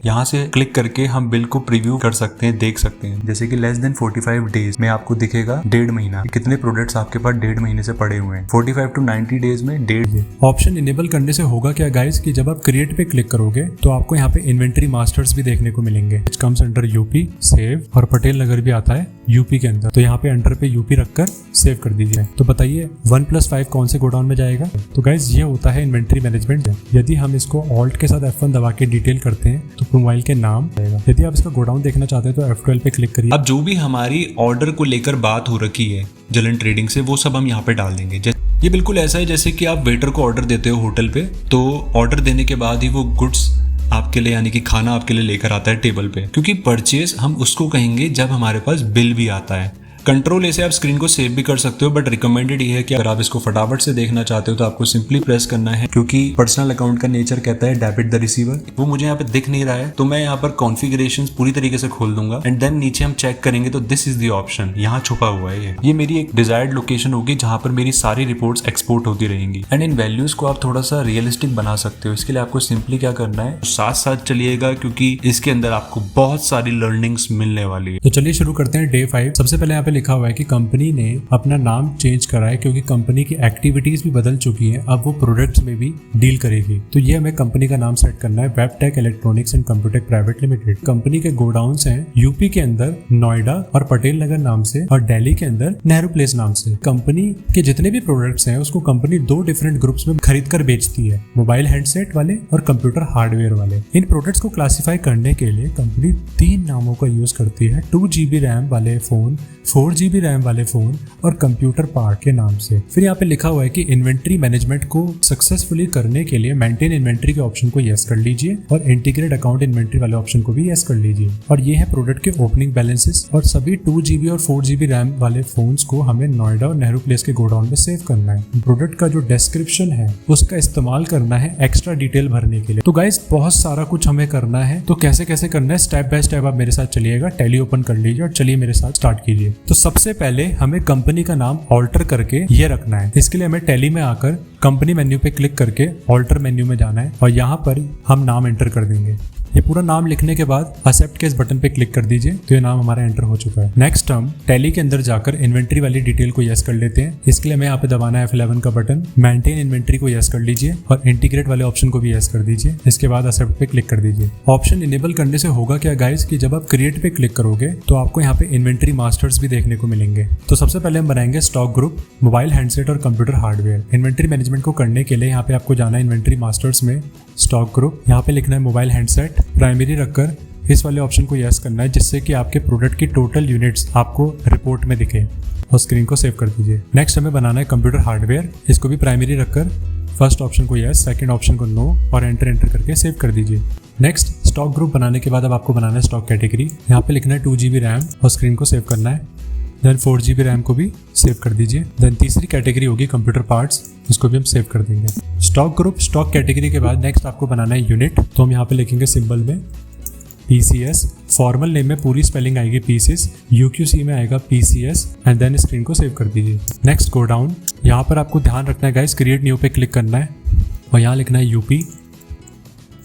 यहाँ से क्लिक करके हम बिल को प्रीव्यू कर सकते हैं, देख सकते हैं। जैसे कि लेस देन 45 डेज में आपको दिखेगा 1.5 महीना कितने प्रोडक्ट्स आपके पास 1.5 महीने से पड़े हुए हैं। 45 to 90 डेज में 1.5। ऑप्शन इनेबल करने से होगा क्या गाइस कि जब आप क्रिएट पे क्लिक करोगे तो आपको यहाँ पे इन्वेंटरी मास्टर्स भी देखने को मिलेंगे। कम्स अंडर यूपी, सेव, और पटेल नगर भी आता है यूपी के अंदर। तो यहाँ पे अंडर पे यूपी रखकर सेव कर दीजिए। तो बताइए 1+5 कौन से गोडाउन में जाएगा? तो गाइस ये होता है इन्वेंटरी मैनेजमेंट। यदि हम इसको ऑल्ट के साथ F1 दबा के डिटेल करते हैं तो प्रोफाइल के नाम आएगा। यदि आप इसका गोडाउन देखना चाहते हैं तो F12 पे क्लिक करिए। अब जो भी हमारी ऑर्डर को लेकर बात हो रखी है जलन ट्रेडिंग से, वो सब हम यहाँ पे डाल देंगे। ये बिल्कुल ऐसा है जैसे कि आप वेटर को ऑर्डर देते हो होटल पे, तो ऑर्डर देने के बाद ही वो गुड्स आपके लिए यानी कि खाना आपके लिए लेकर आता है टेबल पे, क्योंकि परचेज हम उसको कहेंगे जब हमारे पास बिल भी आता है। कंट्रोल ए से आप स्क्रीन को सेव भी कर सकते हो, बट रिकमेंडेड ये है कि अगर आप इसको फटाफट से देखना चाहते हो तो आपको सिंपली प्रेस करना है, क्योंकि पर्सनल अकाउंट का नेचर कहता है डेबिट द रिसीवर। वो मुझे यहाँ पे दिख नहीं रहा है, तो मैं यहाँ पर कॉन्फ़िगरेशंस पूरी तरीके से खोल दूंगा एंड देन नीचे हम चेक करेंगे तो दिस इज द ऑप्शन, यहाँ छुपा हुआ है। ये मेरी एक डिजायर्ड लोकेशन होगी जहाँ पर मेरी सारी रिपोर्ट्स एक्सपोर्ट होती रहेंगी। एंड इन वैल्यूज को आप थोड़ा सा रियलिस्टिक बना सकते हो। इसके लिए आपको सिंपली क्या करना है, साथ साथ चलिएगा, क्योंकि इसके अंदर आपको बहुत सारी लर्निंग्स मिलने वाली है। तो चलिए शुरू करते हैं डे 5। सबसे पहले यहाँ पे लिखा हुआ है कि कंपनी ने अपना नाम चेंज करा है क्योंकि कंपनी की एक्टिविटीज भी बदल चुकी हैं। अब वो प्रोडक्ट्स में भी डील करेगी। तो ये हमें कंपनी का नाम सेट करना है, वेबटेक electronics and Computech private limited. Company के गोडाउन्स हैं यूपी के अंदर नोएडा और पटेल नगर नाम से, और दिल्ली के अंदर नेहरू प्लेस नाम से। कंपनी के जितने भी प्रोडक्ट्स हैं उसको कंपनी 2 डिफरेंट ग्रुप्स में खरीद कर बेचती है, मोबाइल हैंडसेट वाले और कंप्यूटर हार्डवेयर वाले। इन प्रोडक्ट्स को क्लासिफाई करने के लिए कंपनी 3 नामों का यूज करती है, 2 GB रैम वाले फोन, 4 GB रैम वाले फोन और कंप्यूटर पार्ट के नाम से। फिर यहाँ पे लिखा हुआ है कि इन्वेंट्री मैनेजमेंट को सक्सेसफुली करने के लिए मेंटेन इन्वेंट्री के ऑप्शन को यस कर लीजिए और इंटीग्रेट अकाउंट इन्वेंट्री वाले ऑप्शन को भी यस कर लीजिए। और ये है प्रोडक्ट के ओपनिंग बैलेंसेस। और सभी 2 GB और 4 GB रैम वाले फोन्स को हमें नोएडा और नेहरू प्लेस के गोडाउन में सेव करना है। प्रोडक्ट का जो डिस्क्रिप्शन है उसका इस्तेमाल करना है एक्स्ट्रा डिटेल भरने के लिए। तो गाइस बहुत सारा कुछ हमें करना है। तो कैसे कैसे करना है, स्टेप बाय स्टेप आप मेरे साथ चलिएगा। टैली ओपन कर लीजिए और चलिए मेरे साथ स्टार्ट कीजिए। तो सबसे पहले हमें कंपनी का नाम ऑल्टर करके ये रखना है। इसके लिए हमें टैली में आकर कंपनी मेन्यू पे क्लिक करके ऑल्टर मेन्यू में जाना है और यहाँ पर हम नाम एंटर कर देंगे। ये पूरा नाम लिखने के बाद एक्सेप्ट के इस बटन पे क्लिक कर दीजिए तो ये नाम हमारा एंटर हो चुका है। नेक्स्ट हम टैली के अंदर जाकर इन्वेंट्री वाली डिटेल को यस कर लेते हैं। इसके लिए हमें यहाँ पे दबाना है F11 का बटन। मेंटेन इन्वेंट्री को यस कर लीजिए और इंटीग्रेट वाले ऑप्शन को भी यस कर दीजिए। इसके बाद एक्सेप्ट पे क्लिक कर दीजिए। ऑप्शन इनेबल करने से होगा क्या गाइस कि जब आप क्रिएट पे क्लिक करोगे तो आपको यहाँ पे इन्वेंट्री मास्टर्स भी देखने को मिलेंगे। तो सबसे पहले हम बनाएंगे स्टॉक ग्रुप, मोबाइल हैंडसेट और कंप्यूटर हार्डवेयर। इन्वेंट्री मैनेजमेंट को करने के लिए यहाँ पे आपको जाना है इन्वेंट्री मास्टर्स में, स्टॉक ग्रुप, यहाँ पे लिखना है मोबाइल हैंडसेट, प्राइमरी रखकर इस वाले ऑप्शन को यस करना है जिससे कि आपके प्रोडक्ट की टोटल यूनिट्स आपको रिपोर्ट में दिखे और स्क्रीन को सेव कर दीजिए। नेक्स्ट हमें बनाना है कंप्यूटर हार्डवेयर। इसको भी प्राइमरी रखकर फर्स्ट ऑप्शन को यस, सेकंड ऑप्शन को नो और एंटर करके सेव कर दीजिए। नेक्स्ट स्टॉक ग्रुप बनाने के बाद अब आपको बनाना है स्टॉक कैटेगरी। यहाँ पे लिखना है 2 GB रैम और स्क्रीन को सेव करना है। देन 4 GB रैम को भी सेव कर दीजिए। देन तीसरी कैटेगरी होगी कंप्यूटर पार्ट्स, इसको भी हम सेव कर देंगे। स्टॉक ग्रुप स्टॉक कैटेगरी के बाद नेक्स्ट आपको बनाना है यूनिट। तो हम यहाँ पे लिखेंगे सिंबल में PCS, फॉर्मल नेम में पूरी स्पेलिंग आएगी पीसेस, UQC में आएगा PCS एंड देन स्क्रीन को सेव कर दीजिए। नेक्स्ट गो डाउन, यहाँ पर आपको ध्यान रखना है गाइस, क्रिएट न्यू पे क्लिक करना है और यहाँ लिखना है यूपी,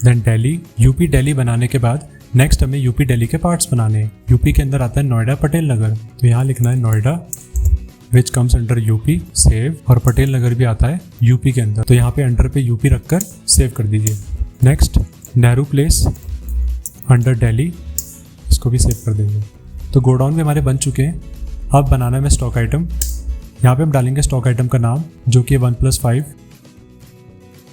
देन दिल्ली। यूपी दिल्ली बनाने के बाद नेक्स्ट हमें यूपी दिल्ली के पार्ट्स बनाने हैं। यूपी के अंदर आता है नोएडा पटेल नगर, तो यहाँ लिखना है Noida which comes under UP, save, और पटेल नगर भी आता है यूपी के अंदर, तो यहाँ पे अंडर पे यूपी रखकर सेव कर दीजिए। Next Nehru place under Delhi, इसको भी सेव कर देंगे। तो गोडाउन भी हमारे बन चुके हैं। अब बनाना है हमें स्टॉक आइटम। यहाँ पे हम डालेंगे स्टॉक आइटम का नाम जो कि 1+5।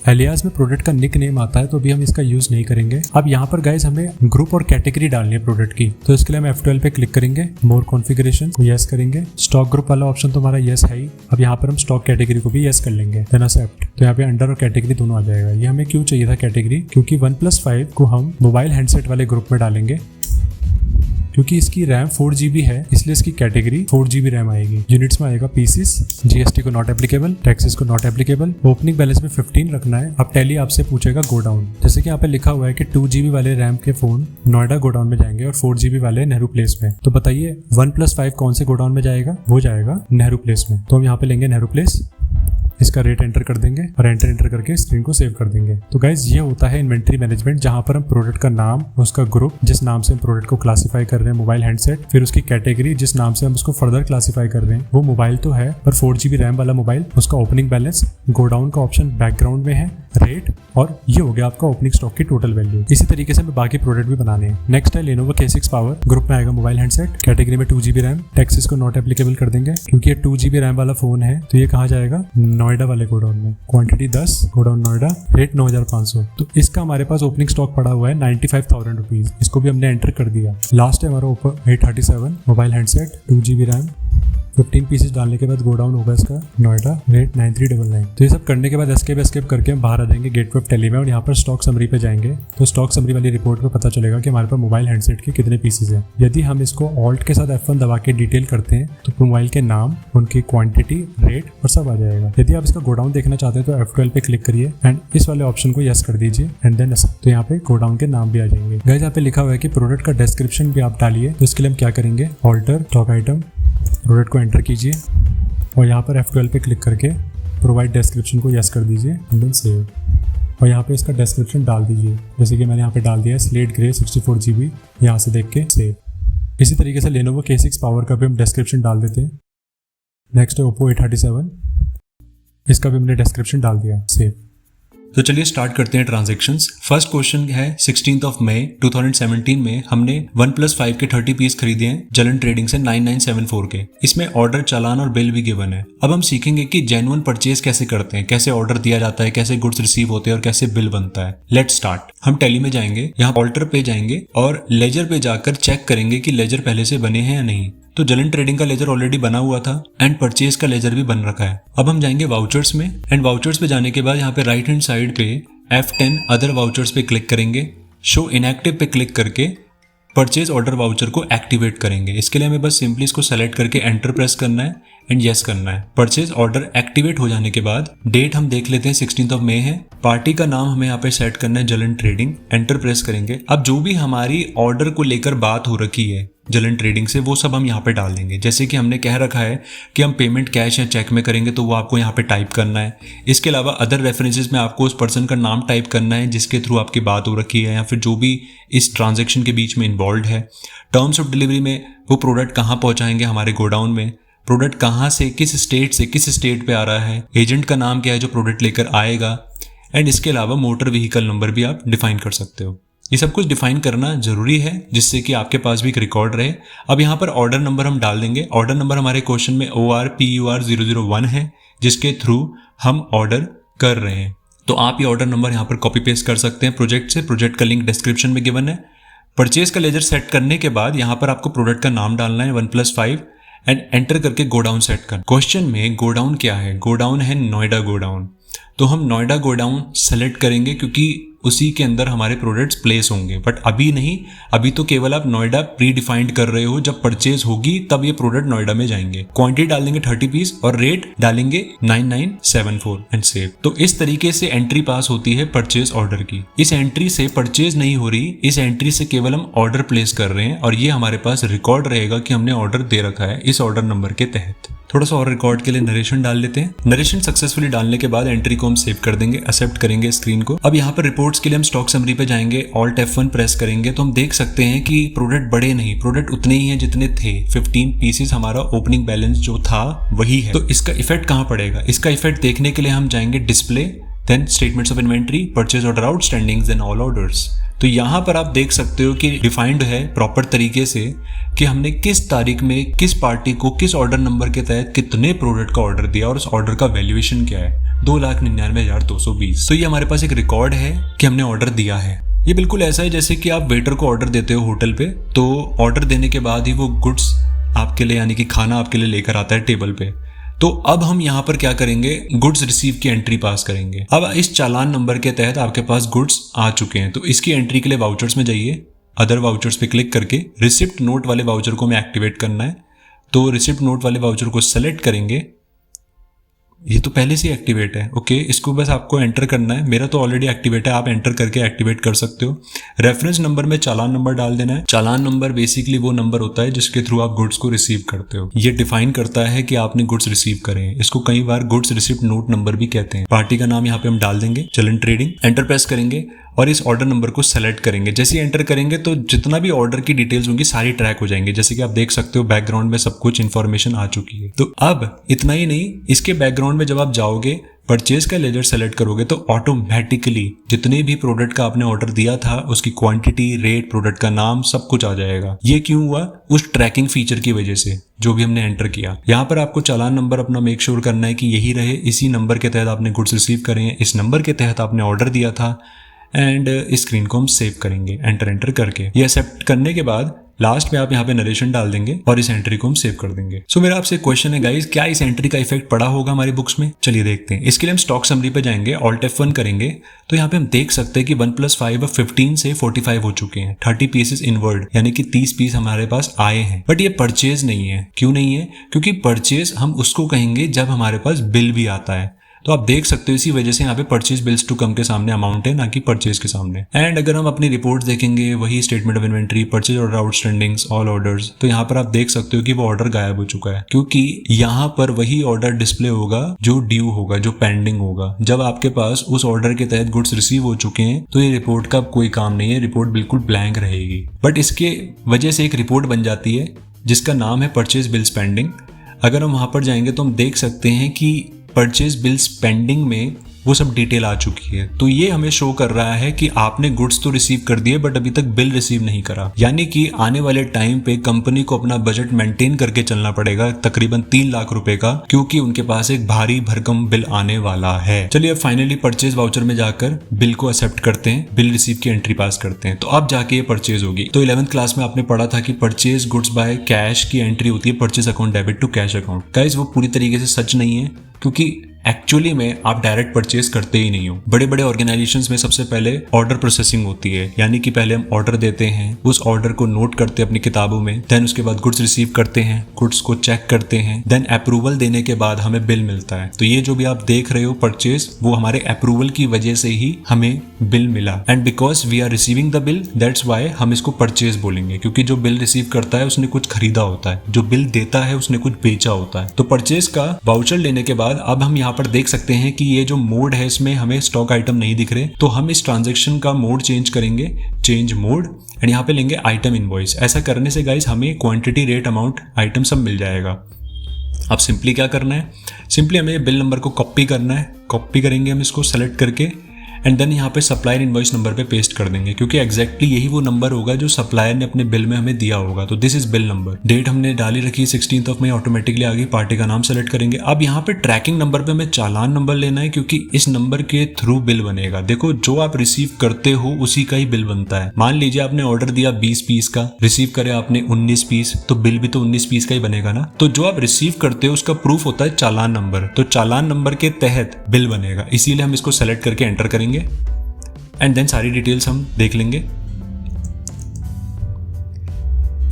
एलियास में प्रोडक्ट का निक नेम आता है तो अभी हम इसका यूज नहीं करेंगे। अब यहाँ पर गाइस हमें ग्रुप और कैटेगरी डालनी है प्रोडक्ट की, तो इसके लिए हम F12 पे क्लिक करेंगे, मोर कॉन्फ़िगरेशन को यस करेंगे। स्टॉक ग्रुप वाला ऑप्शन तो हमारा यस है ही। अब यहाँ पर हम स्टॉक कैटेगरी को भी यस कर लेंगे, देन एक्सेप्ट। तो यहाँ पे अंडर और कैटेगरी दोनों आ जाएगा। ये हमें क्यों चाहिए था कैटेगरी, क्योंकि 1+5 को हम मोबाइल हैंडसेट वाले ग्रुप में डालेंगे। क्योंकि इसकी रैम 4 GB है इसलिए इसकी कैटेगरी 4 GB रैम आएगी। यूनिट्स में आएगा पीसेस, GST को नॉट एप्लीकेबल, टैक्सेस को नॉट एप्लीकेबल। ओपनिंग बैलेंस में 15 रखना है। अब टैली आपसे पूछेगा गोडाउन, जैसे कि यहाँ पे लिखा हुआ है कि 2 GB वाले रैम के फोन नोएडा गोडाउन में जाएंगे और 4 GB वाले नेहरू प्लेस में। तो बताइए 1+5 कौन से गोडाउन में जाएगा, वो जाएगा नेहरू प्लेस में। तो हम यहाँ पे लेंगे नेहरू प्लेस, इसका रेट एंटर कर देंगे और एंटर करके स्क्रीन को सेव कर देंगे। तो गाइज ये होता है इन्वेंट्री मैनेजमेंट, जहां पर हम प्रोडक्ट का नाम, उसका ग्रुप जिस नाम से हम प्रोडक्ट को क्लासिफाई कर रहे हैं मोबाइल हैंडसेट, फिर उसकी कैटेगरी जिस नाम से हम उसको फर्दर क्लासिफाई कर रहे हैं वो मोबाइल तो है पर 4GB रैम वाला मोबाइल, उसका ओपनिंग बैलेंस, गोडाउन का ऑप्शन बैकग्राउंड में है, रेट, और ये हो गया आपका ओपनिंग स्टॉक की टोटल वैल्यू। इसी तरीके से हमें बाकी प्रोडक्ट भी बनाने हैं। नेक्स्ट है Lenovo K6 पावर, ग्रुप में आएगा मोबाइल हैंडसेट, कैटेगरी में 2GB रैम, टैक्सेस को नॉट एप्लीकेबल कर देंगे क्योंकि ये 2GB रैम वाला फोन है तो ये कहाँ जाएगा, नोएडा वाले गोडाउन में, क्वांटिटी 10, गोडाउन नोएडा, रेट 9500। तो इसका हमारे पास ओपनिंग स्टॉक पड़ा हुआ है 95,000 रुपीज, इसको भी हमने एंटर कर दिया। लास्ट है हमारा ऊपर 837 mobile handset, 2GB RAM, 15 pieces डालने के बाद गोडाउन होगा इसका नोएडा, रेट 9399। तो ये सब करने के बाद एस्केप करके हम बाहर आ जाएंगे गेटवे ऑफ टेली में और यहाँ पर स्टॉक समरी पे जाएंगे। तो स्टॉक समरी वाली रिपोर्ट पे पता चलेगा कि हमारे पास मोबाइल हैंडसेट के कितने पीसेस हैं। यदि हम इसको ऑल्ट के साथ F1 दबा के डिटेल करते हैं तो मोबाइल के नाम, उनकी क्वांटिटी, रेट और सब आ जाएगा। यदि आप इसका गोडाउन देखना चाहते हैं तो F12 पे क्लिक करिए एंड इस वाले ऑप्शन को यस कर दीजिए एंड देन तो यहाँ पे गोडाउन के नाम भी आ जाएंगे। गाइस यहाँ पे लिखा हुआ है कि प्रोडक्ट का डिस्क्रिप्शन भी आप डालिए, तो इसके लिए हम क्या करेंगे, ऑल्टर स्टॉक आइटम, प्रोडक्ट को एंटर कीजिए और यहाँ पर F12 पे क्लिक करके प्रोवाइड डिस्क्रिप्शन को यस कर दीजिए एंड देन सेव, और यहाँ पे इसका डिस्क्रिप्शन डाल दीजिए, जैसे कि मैंने यहाँ पे डाल दिया है स्लेट ग्रे 64GB, यहाँ से देख के सेव। इसी तरीके से Lenovo K6 पावर का भी हम डिस्क्रिप्शन डाल देते हैं। नेक्स्ट है Oppo A37, इसका भी हमने डिस्क्रिप्शन डाल दिया, सेव। तो चलिए स्टार्ट करते हैं ट्रांजैक्शंस। फर्स्ट क्वेश्चन है 16 मई 2017 में हमने OnePlus 5 के 30 पीस खरीदे हैं जलन ट्रेडिंग से 9974 के। इसमें ऑर्डर, चालान और बिल भी गिवन है। अब हम सीखेंगे कि जेन्युइन परचेज कैसे करते हैं, कैसे ऑर्डर दिया जाता है, कैसे गुड्स रिसीव होते हैं और कैसे बिल बनता है। Let's start. हम टैली में जाएंगे, यहाँ ऑल्टर पे जाएंगे और लेजर पे जाकर चेक करेंगे कि लेजर पहले से बने हैं या नहीं। तो जलन ट्रेडिंग का लेजर ऑलरेडी बना हुआ था एंड परचेज का लेजर भी बन रखा है। अब हम जाएंगे वाउचर्स में एंड वाउचर्स पे जाने के बाद यहाँ पे राइट हैंड साइड पे F10 अदर वाउचर्स पे क्लिक करेंगे, शो इनएक्टिव पे क्लिक करके परचेज ऑर्डर वाउचर को एक्टिवेट करेंगे। इसके लिए हमें बस सिंपली इसको सेलेक्ट करके एंटर प्रेस करना है एंड यस करना है। परचेज ऑर्डर एक्टिवेट हो जाने के बाद डेट हम देख लेते हैं 16 मई है। पार्टी का नाम हमें यहाँ पे सेट करना है जलन ट्रेडिंग, एंटर प्रेस करेंगे। अब जो भी हमारी ऑर्डर को लेकर बात हो रखी है जलन ट्रेडिंग से वो सब हम यहाँ पे डाल देंगे। जैसे कि हमने कह रखा है कि हम पेमेंट कैश या चेक में करेंगे तो वो आपको यहाँ पे टाइप करना है। इसके अलावा अदर रेफरेंसेस में आपको उस पर्सन का नाम टाइप करना है जिसके थ्रू आपकी बात हो रखी है या फिर जो भी इस ट्रांजेक्शन के बीच में इन्वॉल्व है। टर्म्स ऑफ डिलीवरी में वो प्रोडक्ट कहाँ पहुँचाएंगे हमारे गोडाउन में, प्रोडक्ट कहाँ से किस स्टेट पे आ रहा है, एजेंट का नाम क्या है जो प्रोडक्ट लेकर आएगा, एंड इसके अलावा मोटर व्हीकल नंबर भी आप डिफाइन कर सकते हो। ये सब कुछ डिफाइन करना जरूरी है जिससे कि आपके पास भी एक रिकॉर्ड रहे। अब यहाँ पर ऑर्डर नंबर हम डाल देंगे। ऑर्डर नंबर हमारे क्वेश्चन में ORPUR001 है जिसके थ्रू हम ऑर्डर कर रहे हैं। तो आप ये ऑर्डर नंबर यहाँ पर कॉपी पेस्ट कर सकते हैं प्रोजेक्ट से। प्रोजेक्ट का लिंक डिस्क्रिप्शन में गिवन है। परचेज का लेजर सेट करने के बाद यहाँ पर आपको प्रोडक्ट का नाम डालना है OnePlus 5 एंड एंटर करके गोडाउन सेट करना। क्वेश्चन में गोडाउन क्या है, गोडाउन है नोएडा गोडाउन। तो हम नोएडा गोडाउन सेलेक्ट करेंगे क्योंकि उसी के अंदर हमारे प्रोडक्ट्स प्लेस होंगे। बट अभी नहीं, अभी तो केवल आप नोएडा प्री डिफाइंड कर रहे हो। जब परचेज होगी तब ये प्रोडक्ट नोएडा में जाएंगे। क्वांटिटी डाल देंगे 30 पीस और रेट डालेंगे 9974 एंड सेव। तो इस तरीके से एंट्री पास होती है परचेज ऑर्डर की। इस एंट्री से परचेज नहीं हो रही, इस एंट्री से केवल हम ऑर्डर प्लेस कर रहे हैं और ये हमारे पास रिकॉर्ड रहेगा कि हमने ऑर्डर दे रखा है इस ऑर्डर नंबर के तहत। थोड़ा सा और रिकॉर्ड के लिए नरेशन डाल लेते हैं। नरेशन सक्सेसफुली डालने के बाद एंट्री को हम सेव कर देंगे, एक्सेप्ट करेंगे स्क्रीन को। अब यहाँ पर रिपोर्ट्स के लिए हम स्टॉक समरी पे जाएंगे, ऑल्ट F1 प्रेस करेंगे तो हम देख सकते हैं कि प्रोडक्ट बड़े नहीं, प्रोडक्ट उतने ही हैं जितने थे। 15 पीसेस हमारा ओपनिंग बैलेंस जो था वही है। तो इसका इफेक्ट कहाँ पड़ेगा, इसका इफेक्ट देखने के लिए हम जाएंगे display, then statements of inventory, purchase order outstandings and all orders. तो यहाँ पर आप देख सकते हो कि डिफाइंड है प्रॉपर तरीके से कि हमने किस तारीख में किस पार्टी को किस ऑर्डर नंबर के तहत कितने प्रोडक्ट का ऑर्डर दिया और उस ऑर्डर का वैल्यूएशन क्या है, 2,99,220। तो ये हमारे पास एक रिकॉर्ड है कि हमने ऑर्डर दिया है। ये बिल्कुल ऐसा है जैसे कि आप वेटर को ऑर्डर देते हो होटल पे, तो ऑर्डर देने के बाद ही वो गुड्स आपके लिए यानी कि खाना आपके लिए लेकर आता है टेबल पे। तो अब हम यहाँ पर क्या करेंगे, गुड्स रिसीव की एंट्री पास करेंगे। अब इस चालान नंबर के तहत आपके पास गुड्स आ चुके हैं, तो इसकी एंट्री के लिए वाउचर्स में जाइए, अदर वाउचर्स पे क्लिक करके रिसिप्ट नोट वाले वाउचर को हमें एक्टिवेट करना है। तो रिसिप्ट नोट वाले वाउचर को सेलेक्ट करेंगे, ये तो पहले से एक्टिवेट है। ओके, इसको बस आपको एंटर करना है। मेरा तो ऑलरेडी एक्टिवेट है, आप एंटर करके एक्टिवेट कर सकते हो। रेफरेंस नंबर में चालान नंबर डाल देना है। चालान नंबर बेसिकली वो नंबर होता है जिसके थ्रू आप गुड्स को रिसीव करते हो। ये डिफाइन करता है कि आपने गुड्स रिसीव करे हैं। इसको कई बार गुड्स रिसिप्ट नोट नंबर भी कहते हैं। पार्टी का नाम यहाँ पे हम डाल देंगे, चलन ट्रेडिंग। एंटर प्रेस करेंगे और इस ऑर्डर नंबर को सेलेक्ट करेंगे। जैसे ही एंटर करेंगे तो जितना भी ऑर्डर की डिटेल्स होंगी सारी ट्रैक हो जाएंगे। जैसे कि आप देख सकते हो बैकग्राउंड में सब कुछ इन्फॉर्मेशन आ चुकी है। तो अब इतना ही नहीं, इसके बैकग्राउंड में जब आप जाओगे परचेज का लेजर सेलेक्ट करोगे तो ऑटोमेटिकली जितने भी प्रोडक्ट का आपने ऑर्डर दिया था उसकी क्वांटिटी, रेट, प्रोडक्ट का नाम सब कुछ आ जाएगा। ये क्यों हुआ? उस ट्रैकिंग फीचर की वजह से जो भी हमने एंटर किया। यहाँ पर आपको चालान नंबर अपना मेक श्योर करना है कि यही रहे, इसी नंबर के तहत आपने गुड्स रिसीव करे हैं, इस नंबर के तहत आपने ऑर्डर दिया था। एंड इस स्क्रीन को हम सेव करेंगे एंटर करके। ये एक्सेप्ट करने के बाद लास्ट में आप यहाँ पे नरेशन डाल देंगे और इस एंट्री को हम सेव कर देंगे। सो मेरा आपसे क्वेश्चन है गाइस, क्या इस एंट्री का इफेक्ट पड़ा होगा हमारी बुक्स में? चलिए देखते हैं। इसके लिए हम स्टॉक समरी पे जाएंगे, ऑल्ट F1 करेंगे तो यहाँ पे हम देख सकते हैं कि 1 + 5 15 से 45 हो चुके हैं। 30 पीसेस इनवर्ड, यानी कि 30 पीस हमारे पास आए हैं। बट ये परचेज नहीं है। क्यों नहीं है? क्योंकि परचेज हम उसको कहेंगे जब हमारे पास बिल भी आता है। तो आप देख सकते हो इसी वजह से यहाँ पे परचेज बिल्स टू कम के सामने अमाउंट है, ना कि परचेज के सामने। एंड अगर हम अपनी रिपोर्ट देखेंगे, वही statement of inventory, purchase order outstandings, all orders, तो यहाँ पर आप देख सकते हो कि वो ऑर्डर गायब हो चुका है। क्योंकि यहाँ पर वही ऑर्डर डिस्प्ले होगा जो ड्यू होगा, जो पेंडिंग होगा। जब आपके पास उस ऑर्डर के तहत गुड्स रिसीव हो चुके हैं तो ये रिपोर्ट का कोई काम नहीं है, रिपोर्ट बिल्कुल ब्लैंक रहेगी। बट इसके वजह से एक रिपोर्ट बन जाती है जिसका नाम है परचेज बिल्स पेंडिंग। अगर हम वहां पर जाएंगे तो हम देख सकते हैं कि परचेज बिल्स पेंडिंग में वो सब डिटेल आ चुकी है। तो ये हमें शो कर रहा है कि आपने गुड्स तो रिसीव कर दिए बट अभी तक बिल रिसीव नहीं करा। यानी कि आने वाले टाइम पे कंपनी को अपना बजट मेंटेन करके चलना पड़ेगा, तकरीबन 3 लाख रुपए का, क्योंकि उनके पास एक भारी भरकम बिल आने वाला है। चलिए अब फाइनली परचेज वाउचर में जाकर बिल को एक्सेप्ट करते हैं, बिल रिसीव की एंट्री पास करते हैं। तो अब जाके ये परचेज होगी। तो 11th क्लास में आपने पढ़ा था कि परचेज गुड्स बाय कैश की एंट्री होती है purchase account debit to cash account. Guys वो पूरी तरीके से सच नहीं है, क्योंकि एक्चुअली में आप डायरेक्ट परचेज करते ही नहीं हो। बड़े बड़े ऑर्गेनाइजेशंस में सबसे पहले ऑर्डर प्रोसेसिंग होती है, यानी कि पहले हम ऑर्डर देते हैं, उस ऑर्डर को नोट करते हैं अपनी किताबों में, देन उसके बाद गुड्स रिसीव करते हैं, गुड्स को चेक करते हैं, देन अप्रूवल देने के बाद हमें बिल मिलता है। तो ये जो भी आप देख रहे हो परचेज, वो हमारे अप्रूवल की वजह से ही हमें बिल मिला। And because we are receiving the bill, that's why हम इसको परचेज बोलेंगे, क्योंकि जो बिल रिसीव करता है उसने कुछ खरीदा होता है, जो बिल देता है उसने कुछ बेचा होता है। तो परचेज का वाउचर लेने के बाद अब हम यहाँ पर देख सकते हैं कि ये जो मोड है इसमें हमें स्टॉक आइटम नहीं दिख रहे। तो हम इस ट्रांजैक्शन का मोड चेंज करेंगे, चेंज मोड, एंड यहाँ पे लेंगे आइटम इनवॉइस। ऐसा करने से गाइस हमें क्वांटिटी, रेट, अमाउंट, आइटम सब मिल जाएगा। अब सिंपली क्या करना है, सिंपली हमें बिल नंबर को कॉपी करना है। कॉपी करेंगे हम इसको सेलेक्ट करके एंड देन यहाँ पे सप्लायर इनवॉइस नंबर पे पेस्ट कर देंगे, क्योंकि एग्जैक्टली यही वो नंबर होगा जो सप्लायर ने अपने बिल में हमें दिया होगा। तो this is bill number. Date हमने डाली रखी 16 मई, ऑटोमेटिकली आ गई। पार्टी का नाम सेलेक्ट करेंगे। अब यहाँ पे ट्रैकिंग नंबर पे हमें चालान नंबर लेना है, क्योंकि इस नंबर के थ्रू बिल बनेगा। देखो जो आप रिसीव करते हो उसी का ही बिल बनता है। मान लीजिए आपने ऑर्डर दिया 20 पीस का, रिसीव करे आपने 19 पीस, तो बिल भी तो 19 पीस का ही बनेगा ना। तो जो आप रिसीव करते हो उसका प्रूफ होता है चालान नंबर। तो चालान नंबर के तहत बिल बनेगा, इसीलिए हम इसको सेलेक्ट करके एंटर करेंगे एंड देन सारी डिटेल्स हम देख लेंगे।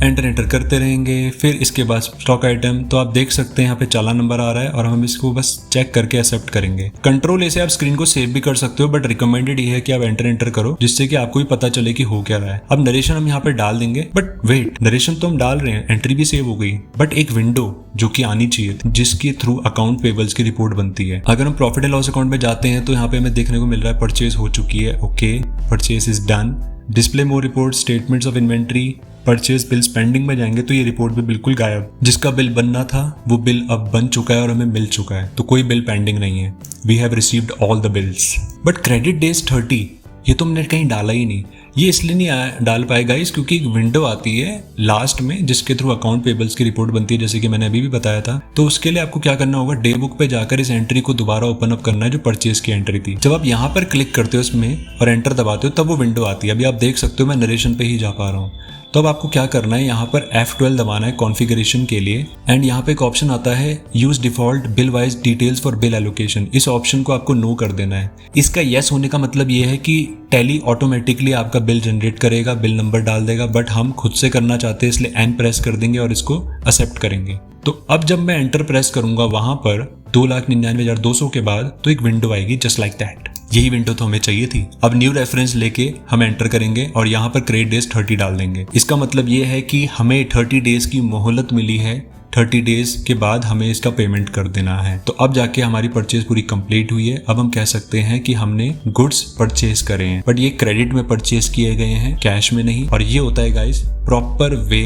एंटर करते रहेंगे। फिर इसके बाद स्टॉक आइटम, तो आप देख सकते हैं यहाँ पे चालान नंबर आ रहा है और हम इसको बस चेक करके एक्सेप्ट करेंगे। कंट्रोल ए से आप स्क्रीन को सेव भी कर सकते हो, बट रिकमेंडेड ये है कि आप एंटर करो, जिससे कि आपको भी पता चले कि हो क्या रहा है। अब नरेशन हम यहाँ पे डाल देंगे, बट वेट, नरेशन तो हम डाल रहे हैं, एंट्री भी सेव हो गई, बट एक विंडो जो कि आनी चाहिए जिसके थ्रू अकाउंट पेबल्स की रिपोर्ट बनती है। अगर हम प्रॉफिट एंड लॉस अकाउंट में जाते हैं तो यहाँ पे हमें देखने को मिल रहा है परचेज हो चुकी है। Okay, purchase is done. Display more report, statements of inventory, purchase bills pending में जाएंगे तो ये रिपोर्ट भी बिल्कुल गायब। जिसका बिल बनना था वो बिल अब बन चुका है और हमें मिल चुका है, तो कोई बिल पेंडिंग नहीं है। We have received all the bills. But credit days 30 ये तो हमने कहीं डाला ही नहीं। ये इसलिए नहीं डाल पाए गाइस क्योंकि एक विंडो आती है लास्ट में जिसके थ्रू अकाउंट पेबल्स की रिपोर्ट बनती है, जैसे कि मैंने अभी भी बताया था। तो उसके लिए आपको क्या करना होगा, डे बुक पे जाकर इस एंट्री को दोबारा ओपन अप करना है जो परचेज की एंट्री थी। जब आप यहाँ पर क्लिक करते हो इसमें और एंटर दबाते हो तब वो विंडो आती है। अभी आप देख सकते हो मैं नरेशन पे ही जा पा रहा हूँ। तो अब आपको क्या करना है, यहाँ पर F12 दबाना है कॉन्फ़िगरेशन के लिए एंड यहाँ पे एक ऑप्शन आता है use default bill wise details for bill allocation. इस ऑप्शन को आपको नो कर देना है। इसका यस होने का मतलब ये है कि टैली ऑटोमेटिकली आपका बिल जनरेट करेगा, बिल नंबर डाल देगा, बट हम खुद से करना चाहते हैं इसलिए एन प्रेस कर देंगे और इसको एक्सेप्ट करेंगे। तो अब जब मैं एंटर प्रेस करूंगा वहां पर 2,99,200 के बाद तो एक विंडो आएगी जस्ट लाइक दैट। यही विंडो तो हमें चाहिए थी। अब न्यू रेफरेंस लेके हम एंटर करेंगे और यहाँ पर क्रेडिट डेज 30 डाल देंगे। इसका मतलब ये है कि हमें 30 डेज की मोहलत मिली है, 30 डेज के बाद हमें इसका पेमेंट कर देना है। तो अब जाके हमारी परचेज पूरी कंप्लीट हुई है। अब हम कह सकते हैं कि हमने गुड्स परचेज करे हैं, बट ये क्रेडिट में परचेज किए गए हैं, कैश में नहीं। और ये होता है गाइस प्रॉपर वे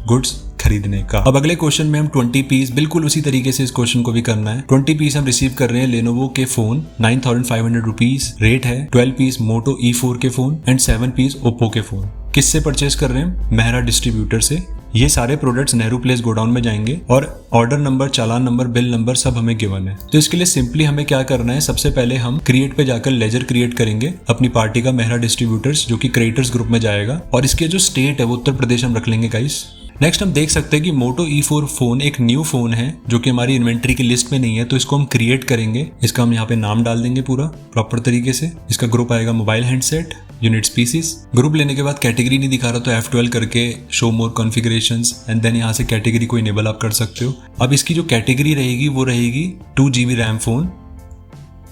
गुड्स खरीदने का। अब अगले क्वेश्चन में हम 20 पीस, बिल्कुल उसी तरीके से इस क्वेश्चन को भी करना है। 20 पीस हम रिसीव कर रहे हैं लेनोवो के फोन, 9,500 रुपीज रेट है। 12 पीस मोटो E4 के फोन एंड 7 पीस ओप्पो के फोन। किससे परचेज कर रहे हैं? मेहरा डिस्ट्रीब्यूटर से। ये सारे प्रोडक्ट्स नेहरू प्लेस गोडाउन में जाएंगे और order number, challan number, bill number सब हमें गिवन है। तो इसके लिए सिंपली हमें क्या करना है, सबसे पहले हम क्रिएट पे जाकर लेजर क्रिएट करेंगे अपनी पार्टी का, मेहरा डिस्ट्रीब्यूटर्स, जो कि क्रिएटर्स ग्रुप में जाएगा। और इसके जो स्टेट है वो उत्तर प्रदेश हम रख लेंगे गाइस। नेक्स्ट हम देख सकते हैं कि मोटो E4 फोन एक न्यू फोन है जो कि हमारी इन्वेंट्री की लिस्ट में नहीं है, तो इसको हम क्रिएट करेंगे। इसका हम यहाँ पे नाम डाल देंगे पूरा प्रॉपर तरीके से। इसका ग्रुप आएगा mobile handset unit species. Group लेने के बाद कैटेगरी नहीं दिखा रहा तो F12 करके show more configurations and then यहाँ से कैटेगरी को इनेबल आप कर सकते हो। अब इसकी जो कैटेगरी रहेगी वो रहेगी 2 GB रैम फोन।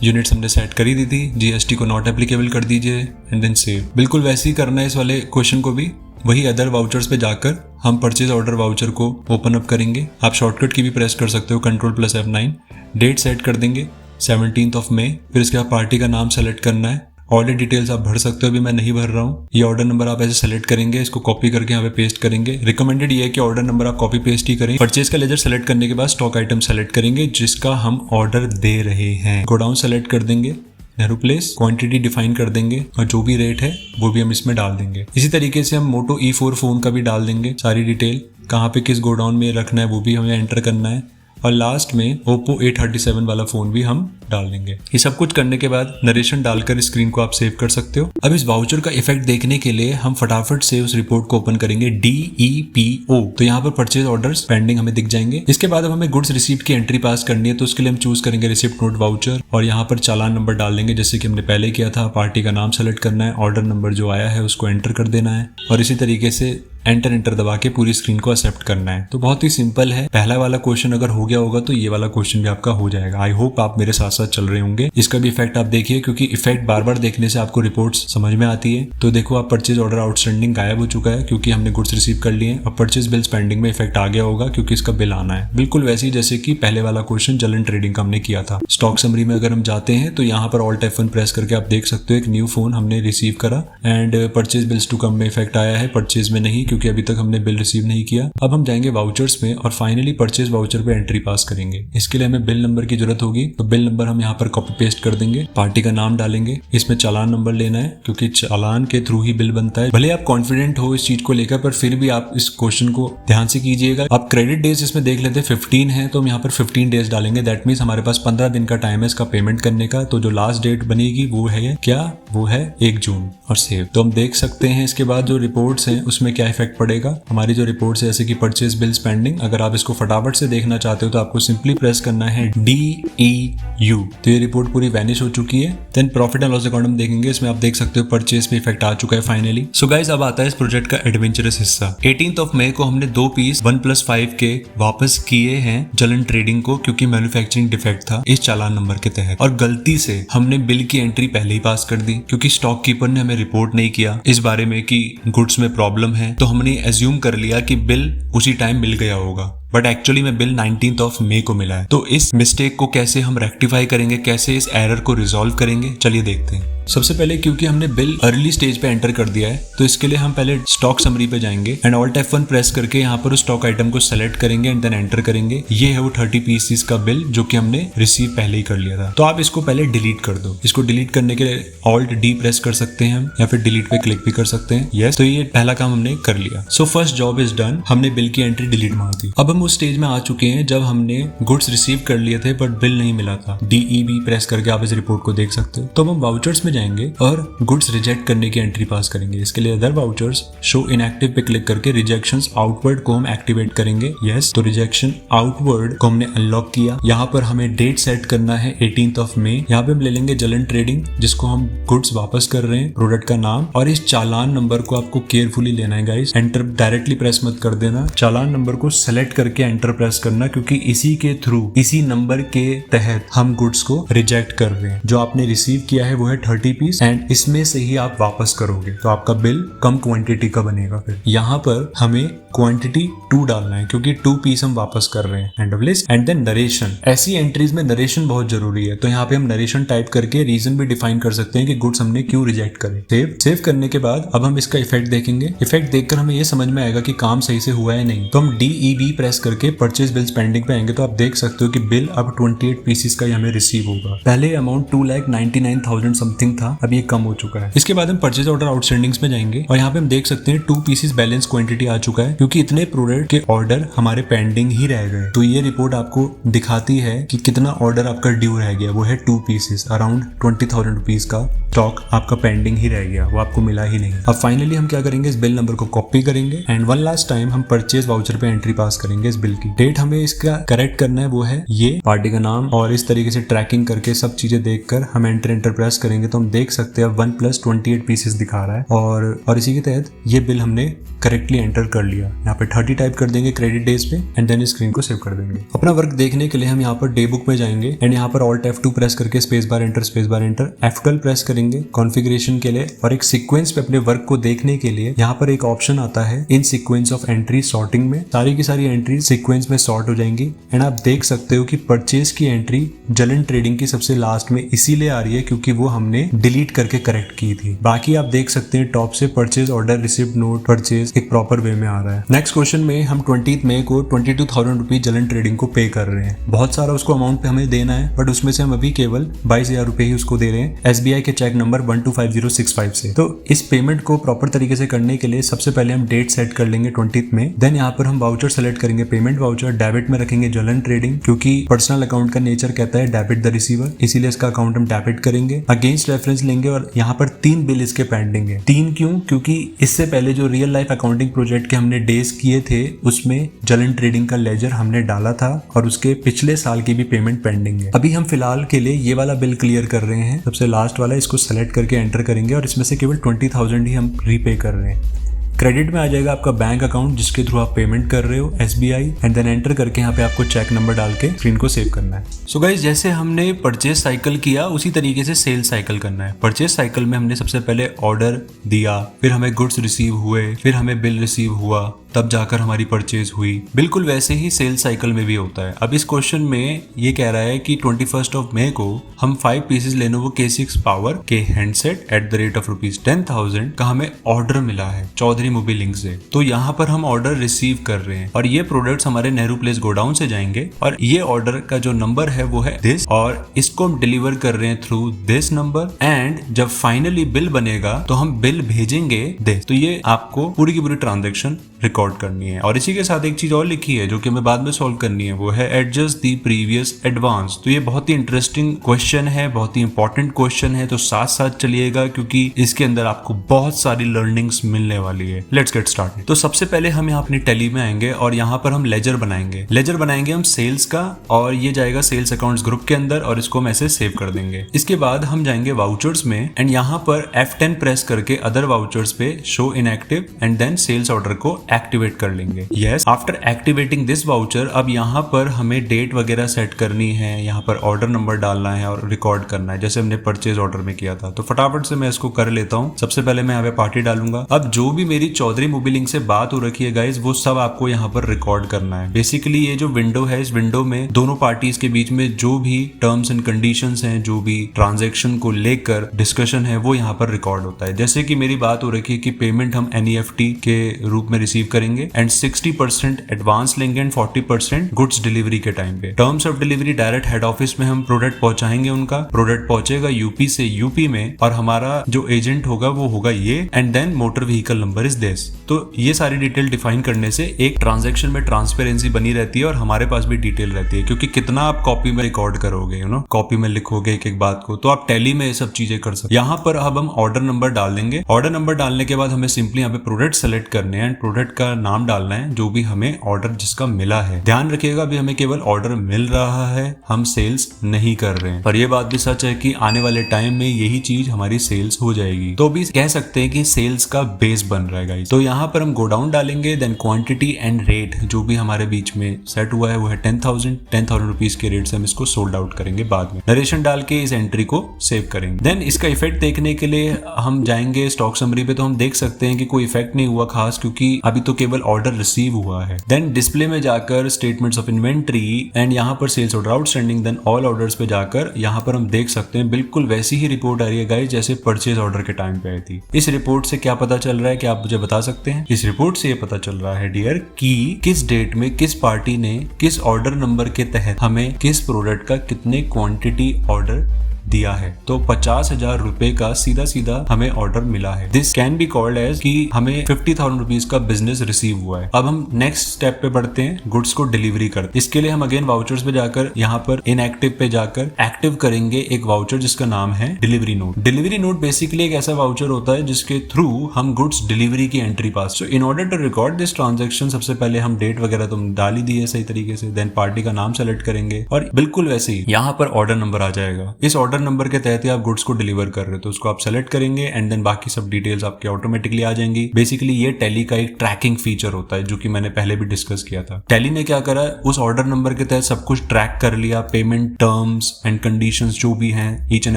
यूनिट्स हमने सेट कर ही दी थी, GST को नॉट एप्लीकेबल कर दीजिए एंड देन सेव। बिल्कुल वैसे ही करना है इस वाले क्वेश्चन को भी। वही अदर वाउचर्स पे जाकर हम परचेज ऑर्डर वाउचर को ओपन अप करेंगे। आप शॉर्टकट की भी प्रेस कर सकते हो, Ctrl+F9। डेट सेट कर देंगे 17 मई। फिर इसके बाद पार्टी का नाम सेलेक्ट करना है। ऑर्डर डिटेल्स आप भर सकते हो, अभी मैं नहीं भर रहा हूँ। ये ऑर्डर नंबर आप ऐसे सेलेक्ट करेंगे, इसको कॉपी करके यहाँ पे पेस्ट करेंगे। रिकमेंडेड ये है कि ऑर्डर नंबर आप कॉपी पेस्ट ही करें। परचेज का लेजर सेलेक्ट करने के बाद स्टॉक आइटम सेलेक्ट करेंगे जिसका हम ऑर्डर दे रहे हैं। गोडाउन सेलेक्ट कर देंगे, नेहरू प्लेस, क्वांटिटी डिफाइन कर देंगे और जो भी रेट है वो भी हम इसमें डाल देंगे। इसी तरीके से हम मोटो E4 फोन का भी डाल देंगे, सारी डिटेल कहाँ पे किस गोडाउन में रखना है वो भी हमें एंटर करना है। और लास्ट में ओप्पो A37 वाला फोन भी हम डाल देंगे। ये सब कुछ करने के बाद नरेशन डालकर स्क्रीन को आप सेव कर सकते हो। अब इस वाउचर का इफेक्ट देखने के लिए हम फटाफट से उस रिपोर्ट को ओपन करेंगे, DEPO। तो यहाँ पर परचेज ऑर्डर्स पेंडिंग हमें दिख जाएंगे। इसके बाद अब हमें गुड्स रिसीप्ट की एंट्री पास करनी है, तो उसके लिए हम चूज करेंगे रिसिप्ट नोट वाउचर और यहाँ पर चालान नंबर डाल देंगे जैसे कि हमने पहले किया था। पार्टी का नाम सेलेक्ट करना है, ऑर्डर नंबर जो आया है उसको एंटर कर देना है और इसी तरीके से एंटर दबा के पूरी स्क्रीन को एक्सेप्ट करना है। तो बहुत ही सिंपल है। पहला वाला क्वेश्चन अगर हो गया होगा तो ये वाला क्वेश्चन भी आपका हो जाएगा। आई होप आप मेरे साथ साथ चल रहे होंगे। इसका भी इफेक्ट आप देखिए, क्योंकि इफेक्ट बार बार देखने से आपको रिपोर्ट्स समझ में आती है। तो देखो आप परचेज ऑर्डर आउटस्टैंडिंग गायब हो चुका है क्योंकि हमने गुड्स रिसीव कर लिए। अब परचेज बिल्स पेंडिंग में इफेक्ट आ गया होगा क्योंकि इसका बिल आना है। बिल्कुल वैसे ही जैसे कि पहले वाला क्वेश्चन जलन ट्रेडिंग का हमने किया था। स्टॉक समरी में अगर हम जाते हैं तो यहाँ पर ऑल्ट F1 प्रेस करके आप देख सकते हो एक न्यू फोन हमने रिसीव करा and purchase bills to come में इफेक्ट आया है, परचेज में नहीं क्योंकि अभी तक हमने बिल रिसीव नहीं किया। अब हम जाएंगे वाउचर्स में और फाइनली परचेज वाउचर पे एंट्री पास करेंगे। इसके लिए हमें बिल नंबर की जरूरत होगी, तो बिल नंबर हम यहाँ पर कॉपी पेस्ट कर देंगे। पार्टी का नाम डालेंगे, इसमें चालान नंबर लेना है क्योंकि चालान के थ्रू ही बिल बनता है। भले आप कॉन्फिडेंट हो इस चीज को लेकर, पर फिर भी आप इस क्वेश्चन को ध्यान से कीजिएगा। आप क्रेडिट डेज इसमें देख लेते 15 है तो हम यहाँ पर 15 डेज डालेंगे। दैट मीन्स हमारे पास 15 दिन का टाइम है इसका पेमेंट करने का। तो जो लास्ट डेट बनेगी वो है क्या, वो है 1 जून और सेव। तो हम देख सकते हैं इसके बाद जो रिपोर्ट्स हैं उसमें क्या इफेक्ट पड़ेगा। हमारी जो रिपोर्ट्स है जैसे कि परचेज बिल्स पेंडिंग, अगर आप इसको फटाफट से देखना चाहते हो तो आपको सिंपली प्रेस करना है DEU। तो ये रिपोर्ट पूरी वैनिश हो चुकी है। Then profit and loss account हम देखेंगे, इसमें आप देख सकते हो परचेज पे इफेक्ट आ चुका है फाइनली। सो गाइस अब आता है इस प्रोजेक्ट का एडवेंचरस हिस्सा। 18 मई को हमने 2 पीस 1+5 के वापस किए हैं जलन ट्रेडिंग को क्योंकि मैन्युफैक्चरिंग डिफेक्ट था इस चालान नंबर के तहत, और गलती से हमने बिल की एंट्री पहले ही पास कर दी क्योंकि स्टॉक कीपर ने हमें रिपोर्ट नहीं किया इस बारे में कि गुड्स में प्रॉब्लम है। तो हमने एज्यूम कर लिया कि बिल उसी टाइम मिल गया होगा, बट एक्चुअली में बिल 19 मई को मिला है। तो इस मिस्टेक को कैसे हम रेक्टिफाई करेंगे, कैसे इस एरर को रिजॉल्व करेंगे, चलिए देखते हैं। सबसे पहले क्योंकि हमने बिल अर्ली स्टेज पे एंटर कर दिया है तो इसके लिए हम पहले स्टॉक समरी पे जाएंगे एंड ऑल्ट F1 प्रेस करके यहाँ पर उस स्टॉक आइटम को सेलेक्ट करेंगे एंड देन एंटर करेंगे। ये है वो 30 पीसीस का बिल जो कि हमने रिसीव पहले ही कर लिया था। तो आप इसको पहले डिलीट कर दो। इसको डिलीट करने के लिए ऑल्ट D प्रेस कर सकते हैं हम, या फिर डिलीट पे क्लिक भी कर सकते हैं। यस, तो ये पहला काम हमने कर लिया। So first job is done, हमने बिल की एंट्री डिलीट मार दी। अब हम उस स्टेज में आ चुके हैं जब हमने गुड्स रिसीव कर लिए थे बट बिल नहीं मिला था। DEB प्रेस करके आप इस रिपोर्ट को देख सकते हो। तो हम वाउचर्स में जाएंगे और गुड्स रिजेक्ट करने की एंट्री पास करेंगे। इसके लिए अदर वाउचर्स शो इनएक्टिव पे क्लिक करके रिजेक्शंस आउटवर्ड को हम एक्टिवेट करेंगे। यस, तो रिजेक्शन आउटवर्ड को हमने अनलॉक किया। यहाँ पर हमें डेट सेट करना है 18th of May। यहाँ पे हम ले लेंगे जलन ट्रेडिंग, जिसको हम गुड्स वापस कर रहे हैं, प्रोडक्ट का नाम, और इस चालान नंबर को आपको केयरफुली लेना है गाइस। एंटर डायरेक्टली प्रेस मत कर देना, चालान नंबर को सेलेक्ट करके एंटर प्रेस करना, क्योंकि इसी के थ्रू, इसी नंबर के तहत हम गुड्स को रिजेक्ट कर रहे हैं। जो आपने रिसीव किया है वो है 30 पीस एंड इसमें से ही आप वापस करोगे तो आपका बिल कम क्वांटिटी का बनेगा। फिर यहाँ पर हमें क्वांटिटी 2 डालना है, क्योंकि 2 पीस हम वापस कर रहे हैं। End of list and then narration. ऐसी एंट्रीज में नरेशन बहुत जरूरी है, तो यहाँ पे हम नरेशन टाइप करके रीजन भी डिफाइन कर सकते हैं कि गुड्स हमने क्यों रिजेक्ट करे। सेव करने के बाद अब हम इसका इफेक्ट देखेंगे। इफेक्ट देखकर हमें ये समझ में आएगा कि काम सही से हुआ है नहीं, तो हम DEB प्रेस करके परचेज बिल्स पेंडिंग पे आएंगे, तो आप देख सकते हो कि बिल अब 28 पीसेस का हमें रिसीव होगा। पहले अमाउंट 2,99,000 समथिंग था, अब ये कम हो चुका है। इसके बाद हम परचेज ऑर्डर आउटस्टैंडिंग्स में जाएंगे और यहाँ पे हम देख सकते हैं 2 पीसेस बैलेंस क्वांटिटी आ चुका है, क्योंकि इतने प्रोडक्ट के ऑर्डर हमारे पेंडिंग ही रह गए। तो ये रिपोर्ट आपको दिखाती है कि कितना ऑर्डर आपका ड्यू रह गया, वो है 2 पीसेस, अराउंड 20,000 रुपीज का स्टॉक आपका पेंडिंग ही रह गया, वो आपको मिला ही नहीं। अब फाइनली हम क्या करेंगे, इस बिल नंबर को कॉपी करेंगे एंड वन लास्ट टाइम हम परचेज वाउचर पे एंट्री पास करेंगे। इस बिल की डेट हमें इसका करेक्ट करना है, वो है ये पार्टी का नाम, और इस तरीके से ट्रैकिंग करके सब चीजें देखकर हम एंटर प्रेस करेंगे तो हम देख सकते हैं 1+28 पीसेस दिखा रहा है, और इसी के तहत ये बिल हमने करेक्टली एंटर कर लिया। यहाँ पे 30 टाइप कर देंगे क्रेडिट डेज पे एंड देन स्क्रीन को सेव कर देंगे। अपना वर्क देखने के लिए हम यहाँ पर डे बुक में जाएंगे एंड यहाँ पर Alt F2 प्रेस करके space bar enter F12 press करेंगे कॉन्फ़िगरेशन के लिए, और एक सीक्वेंस पे अपने वर्क को देखने के लिए यहाँ पर एक ऑप्शन आता है इन सीक्वेंस ऑफ एंट्री सॉर्टिंग में। सारी की सारी एंट्री सीक्वेंस में सॉर्ट हो जाएंगी एंड आप देख सकते हो कि परचेज की एंट्री जलन ट्रेडिंग की सबसे लास्ट में इसीलिए आ रही है क्योंकि वो हमने डिलीट करके करेक्ट की थी। बाकी आप देख सकते हैं टॉप से purchase order receipt note purchase एक प्रॉपर वे में आ रहा है। नेक्स्ट क्वेश्चन में हम 20th मई को 22,000 रुपीज जलन ट्रेडिंग को पे कर रहे हैं। बहुत सारा उसको अमाउंट पे हमें देना है, बट उसमें से हम अभी केवल 22,000 रुपए ही उसको दे रहे हैं SBI के चेक नंबर 125065 से। तो इस पेमेंट को प्रॉपर तरीके से करने के लिए सबसे पहले हम डेट सेट कर लेंगे 20th में, देन यहाँ पर हम वाउचर सेलेक्ट करेंगे, पेमेंट वाउचर, डेबिट में रखेंगे जलन ट्रेडिंग, क्योंकि पर्सनल अकाउंट का नेचर कहता है डेबिट द रिसीवर, इसीलिए इसका अकाउंट हम डेबिट करेंगे। अगेंस्ट रेफरेंस लेंगे और यहाँ पर 3 बिल इसके पेंडिंग है। 3 क्यों? क्योंकि इससे पहले जो रियल लाइफ अकाउंटिंग प्रोजेक्ट के हमने डेज किए थे उसमें जलन ट्रेडिंग का लेजर हमने डाला था और उसके पिछले साल की भी पेमेंट पेंडिंग है। अभी हम फिलहाल के लिए ये वाला बिल क्लियर कर रहे हैं, सबसे लास्ट वाला, इसको सेलेक्ट करके एंटर करेंगे और इसमें से केवल 20,000 ही हम रीपे कर रहे हैं। क्रेडिट में आ जाएगा आपका बैंक अकाउंट जिसके थ्रू आप पेमेंट कर रहे हो SBI, एंड देन एंटर करके यहाँ पे आपको चेक नंबर डाल के स्क्रीन को सेव करना है। सो गाइस, जैसे हमने परचेज साइकिल किया उसी तरीके से सेल साइकिल करना है। परचेज साइकिल में हमने सबसे पहले ऑर्डर दिया, फिर हमें गुड्स रिसीव हुए, फिर हमें बिल रिसीव हुआ, तब जाकर हमारी परचेज हुई। बिल्कुल वैसे ही सेल साइकिल में भी होता है। अब इस क्वेश्चन में ये कह रहा है कि 21 मई को हम 5 पीसेज लेनोवो K6 पावर के handset at the rate of ₹10,000 का हमें ऑर्डर मिला है चौधरी मोबाइल लिंक से। तो यहाँ पर हम ऑर्डर रिसीव कर रहे हैं और ये प्रोडक्ट्स हमारे नेहरू प्लेस गोडाउन से जाएंगे और ये ऑर्डर का जो नंबर है वो है दिस, और इसको हम डिलीवर कर रहे हैं थ्रू दिस नंबर, एंड जब फाइनली बिल बनेगा तो हम बिल भेजेंगे दिस। तो ये आपको पूरी की पूरी ट्रांजेक्शन रिकॉर्ड करनी है। और इसी के साथ एक चीज और लिखी है जो कि हमें बाद में सॉल्व करनी है, वो है एडजस्ट द प्रीवियस एडवांस। तो ये बहुत ही इंटरेस्टिंग क्वेश्चन है, बहुत ही इंपॉर्टेंट क्वेश्चन है, तो साथ साथ चलिएगा क्योंकि इसके अंदर आपको बहुत सारी लर्निंग्स मिलने वाली है। Let's get started. तो सबसे पहले हम यहाँ अपनी टैली में आएंगे और यहाँ पर हम लेजर बनाएंगे। लेजर बनाएंगे हम सेल्स का और ये जाएगा सेल्स अकाउंट्स ग्रुप के अंदर और इसको हम ऐसे सेव कर देंगे। इसके बाद हम जाएंगे वाउचर्स में एंड यहाँ पर F10 प्रेस करके अदर वाउचर्स पे show inactive and then sales order को एक्टिवेट कर लेंगे। Yes, after activating this voucher अब यहाँ पर हमें डेट वगैरह सेट करनी है, यहाँ पर ऑर्डर नंबर डालना है और रिकॉर्ड करना है जैसे हमने परचेज ऑर्डर में किया था। तो फटाफट से मैं इसको कर लेता हूँ। सबसे पहले मैं यहाँ पे पार्टी डालूंगा। अब जो भी मेरी चौधरी मोबाइल लिंक से बात हो रखी है गाइज, वो सब आपको यहाँ पर रिकॉर्ड करना है। बेसिकली ये जो विंडो है, इस विंडो में दोनों पार्टीज के बीच में जो भी टर्म्स एंड कंडीशंस हैं, जो भी ट्रांजैक्शन को लेकर डिस्कशन है, वो यहाँ पर रिकॉर्ड होता है। जैसे कि मेरी बात हो रखी है कि पेमेंट हम NEFT के रूप में रिसीव करेंगे एंड 60% एडवांस लेंगे एंड 40% गुड्स डिलीवरी के टाइम पे। Terms of delivery direct head office में हम प्रोडक्ट पहुंचाएंगे, उनका प्रोडक्ट पहुंचेगा यूपी से यूपी में और हमारा जो एजेंट होगा वो होगा ये, and then motor vehicle number is this. तो ये सारी डिटेल डिफाइन करने से एक ट्रांजैक्शन में ट्रांसपेरेंसी बनी रहती है और हमारे पास भी डिटेल रहती है, क्योंकि कितना आप कॉपी में रिकॉर्ड करोगे, कॉपी में लिखोगे एक एक बात को, तो आप टैली में ये सब चीजें कर सकते। यहाँ पर अब हम ऑर्डर नंबर डाल देंगे। ऑर्डर नंबर डालने के बाद हमें सिंपली यहाँ पे प्रोडक्ट सेलेक्ट करने हैं एंड प्रोडक्ट का नाम डालना है जो भी हमें ऑर्डर जिसका मिला है। ध्यान रखिएगा अभी हमें केवल ऑर्डर मिल रहा है, हम सेल्स नहीं कर रहे हैं। पर ये बात भी सच है कि आने वाले टाइम में यही चीज हमारी सेल्स हो जाएगी, तो भी कह सकते हैं कि सेल्स का बेस बन रहा है गाइस। तो यहाँ पर हम गो डाउन डालेंगे, देन क्वांटिटी एंड रेट जो भी हमारे बीच में सेट हुआ है वो है 10,000 रुपीज के रेट से हम इसको सोल्ड आउट करेंगे। बाद में नरेशन डाल के इस एंट्री को सेव करेंगे। देन इसका इफेक्ट देखने के लिए हम जाएंगे स्टॉक समरी पे, तो हम देख सकते हैं कि कोई इफेक्ट नहीं हुआ खास, क्योंकि अभी तो केवल ऑर्डर रिसीव हुआ है। देन डिस्प्ले में जाकर स्टेटमेंट्स ऑफ इन्वेंट्री एंड यहाँ पर sales order outstanding, then all orders पे जाकर यहाँ पर हम देख सकते हैं बिल्कुल वैसी ही रिपोर्ट आ रही है गाइस जैसे परचेज ऑर्डर के टाइम पे आई थी। इस रिपोर्ट से क्या पता चल रहा है, क्या आप मुझे बता सकते हैं? इस रिपोर्ट से ये पता चल रहा है डियर कि किस डेट में किस पार्टी ने किस ऑर्डर नंबर के तहत हमें किस प्रोडक्ट का कितने क्वांटिटी ऑर्डर दिया है। तो 50,000 रुपए का सीधा सीधा हमें ऑर्डर मिला है। This can be called as कि हमें 50,000 रुपीज का बिजनेस रिसीव हुआ है। अब हम नेक्स्ट स्टेप पे बढ़ते हैं, गुड्स को डिलीवरी करते। इसके लिए हम अगेन वाउचर्स पे जाकर यहाँ पर इनएक्टिव पे जाकर एक्टिव करेंगे एक वाउचर जिसका नाम है delivery note. Delivery note basically एक ऐसा वाउचर होता है जिसके थ्रू हम गुड्स डिलीवरी की entry pass. So in order to record this transaction सबसे पहले हम डेट वगैरह तो डाल ही दी है सही तरीके से, देन पार्टी का नाम सेलेक्ट करेंगे और बिल्कुल वैसे ही यहाँ पर ऑर्डर नंबर आ जाएगा। इस ऑर्डर नंबर के तहत ही आप गुड्स को डिलीवर कर रहे हो, तो उसको आप सेलेक्ट करेंगे एंड देन बाकी सब डिटेल्स आपके ऑटोमेटिकली आ जाएंगी। बेसिकली ये टैली का एक ट्रैकिंग फीचर होता है जो कि मैंने पहले भी डिस्कस किया था। टैली ने क्या करा, उस ऑर्डर नंबर के तहत सब कुछ ट्रैक कर लिया, पेमेंट टर्म्स एंड कंडीशंस जो भी हैं, each and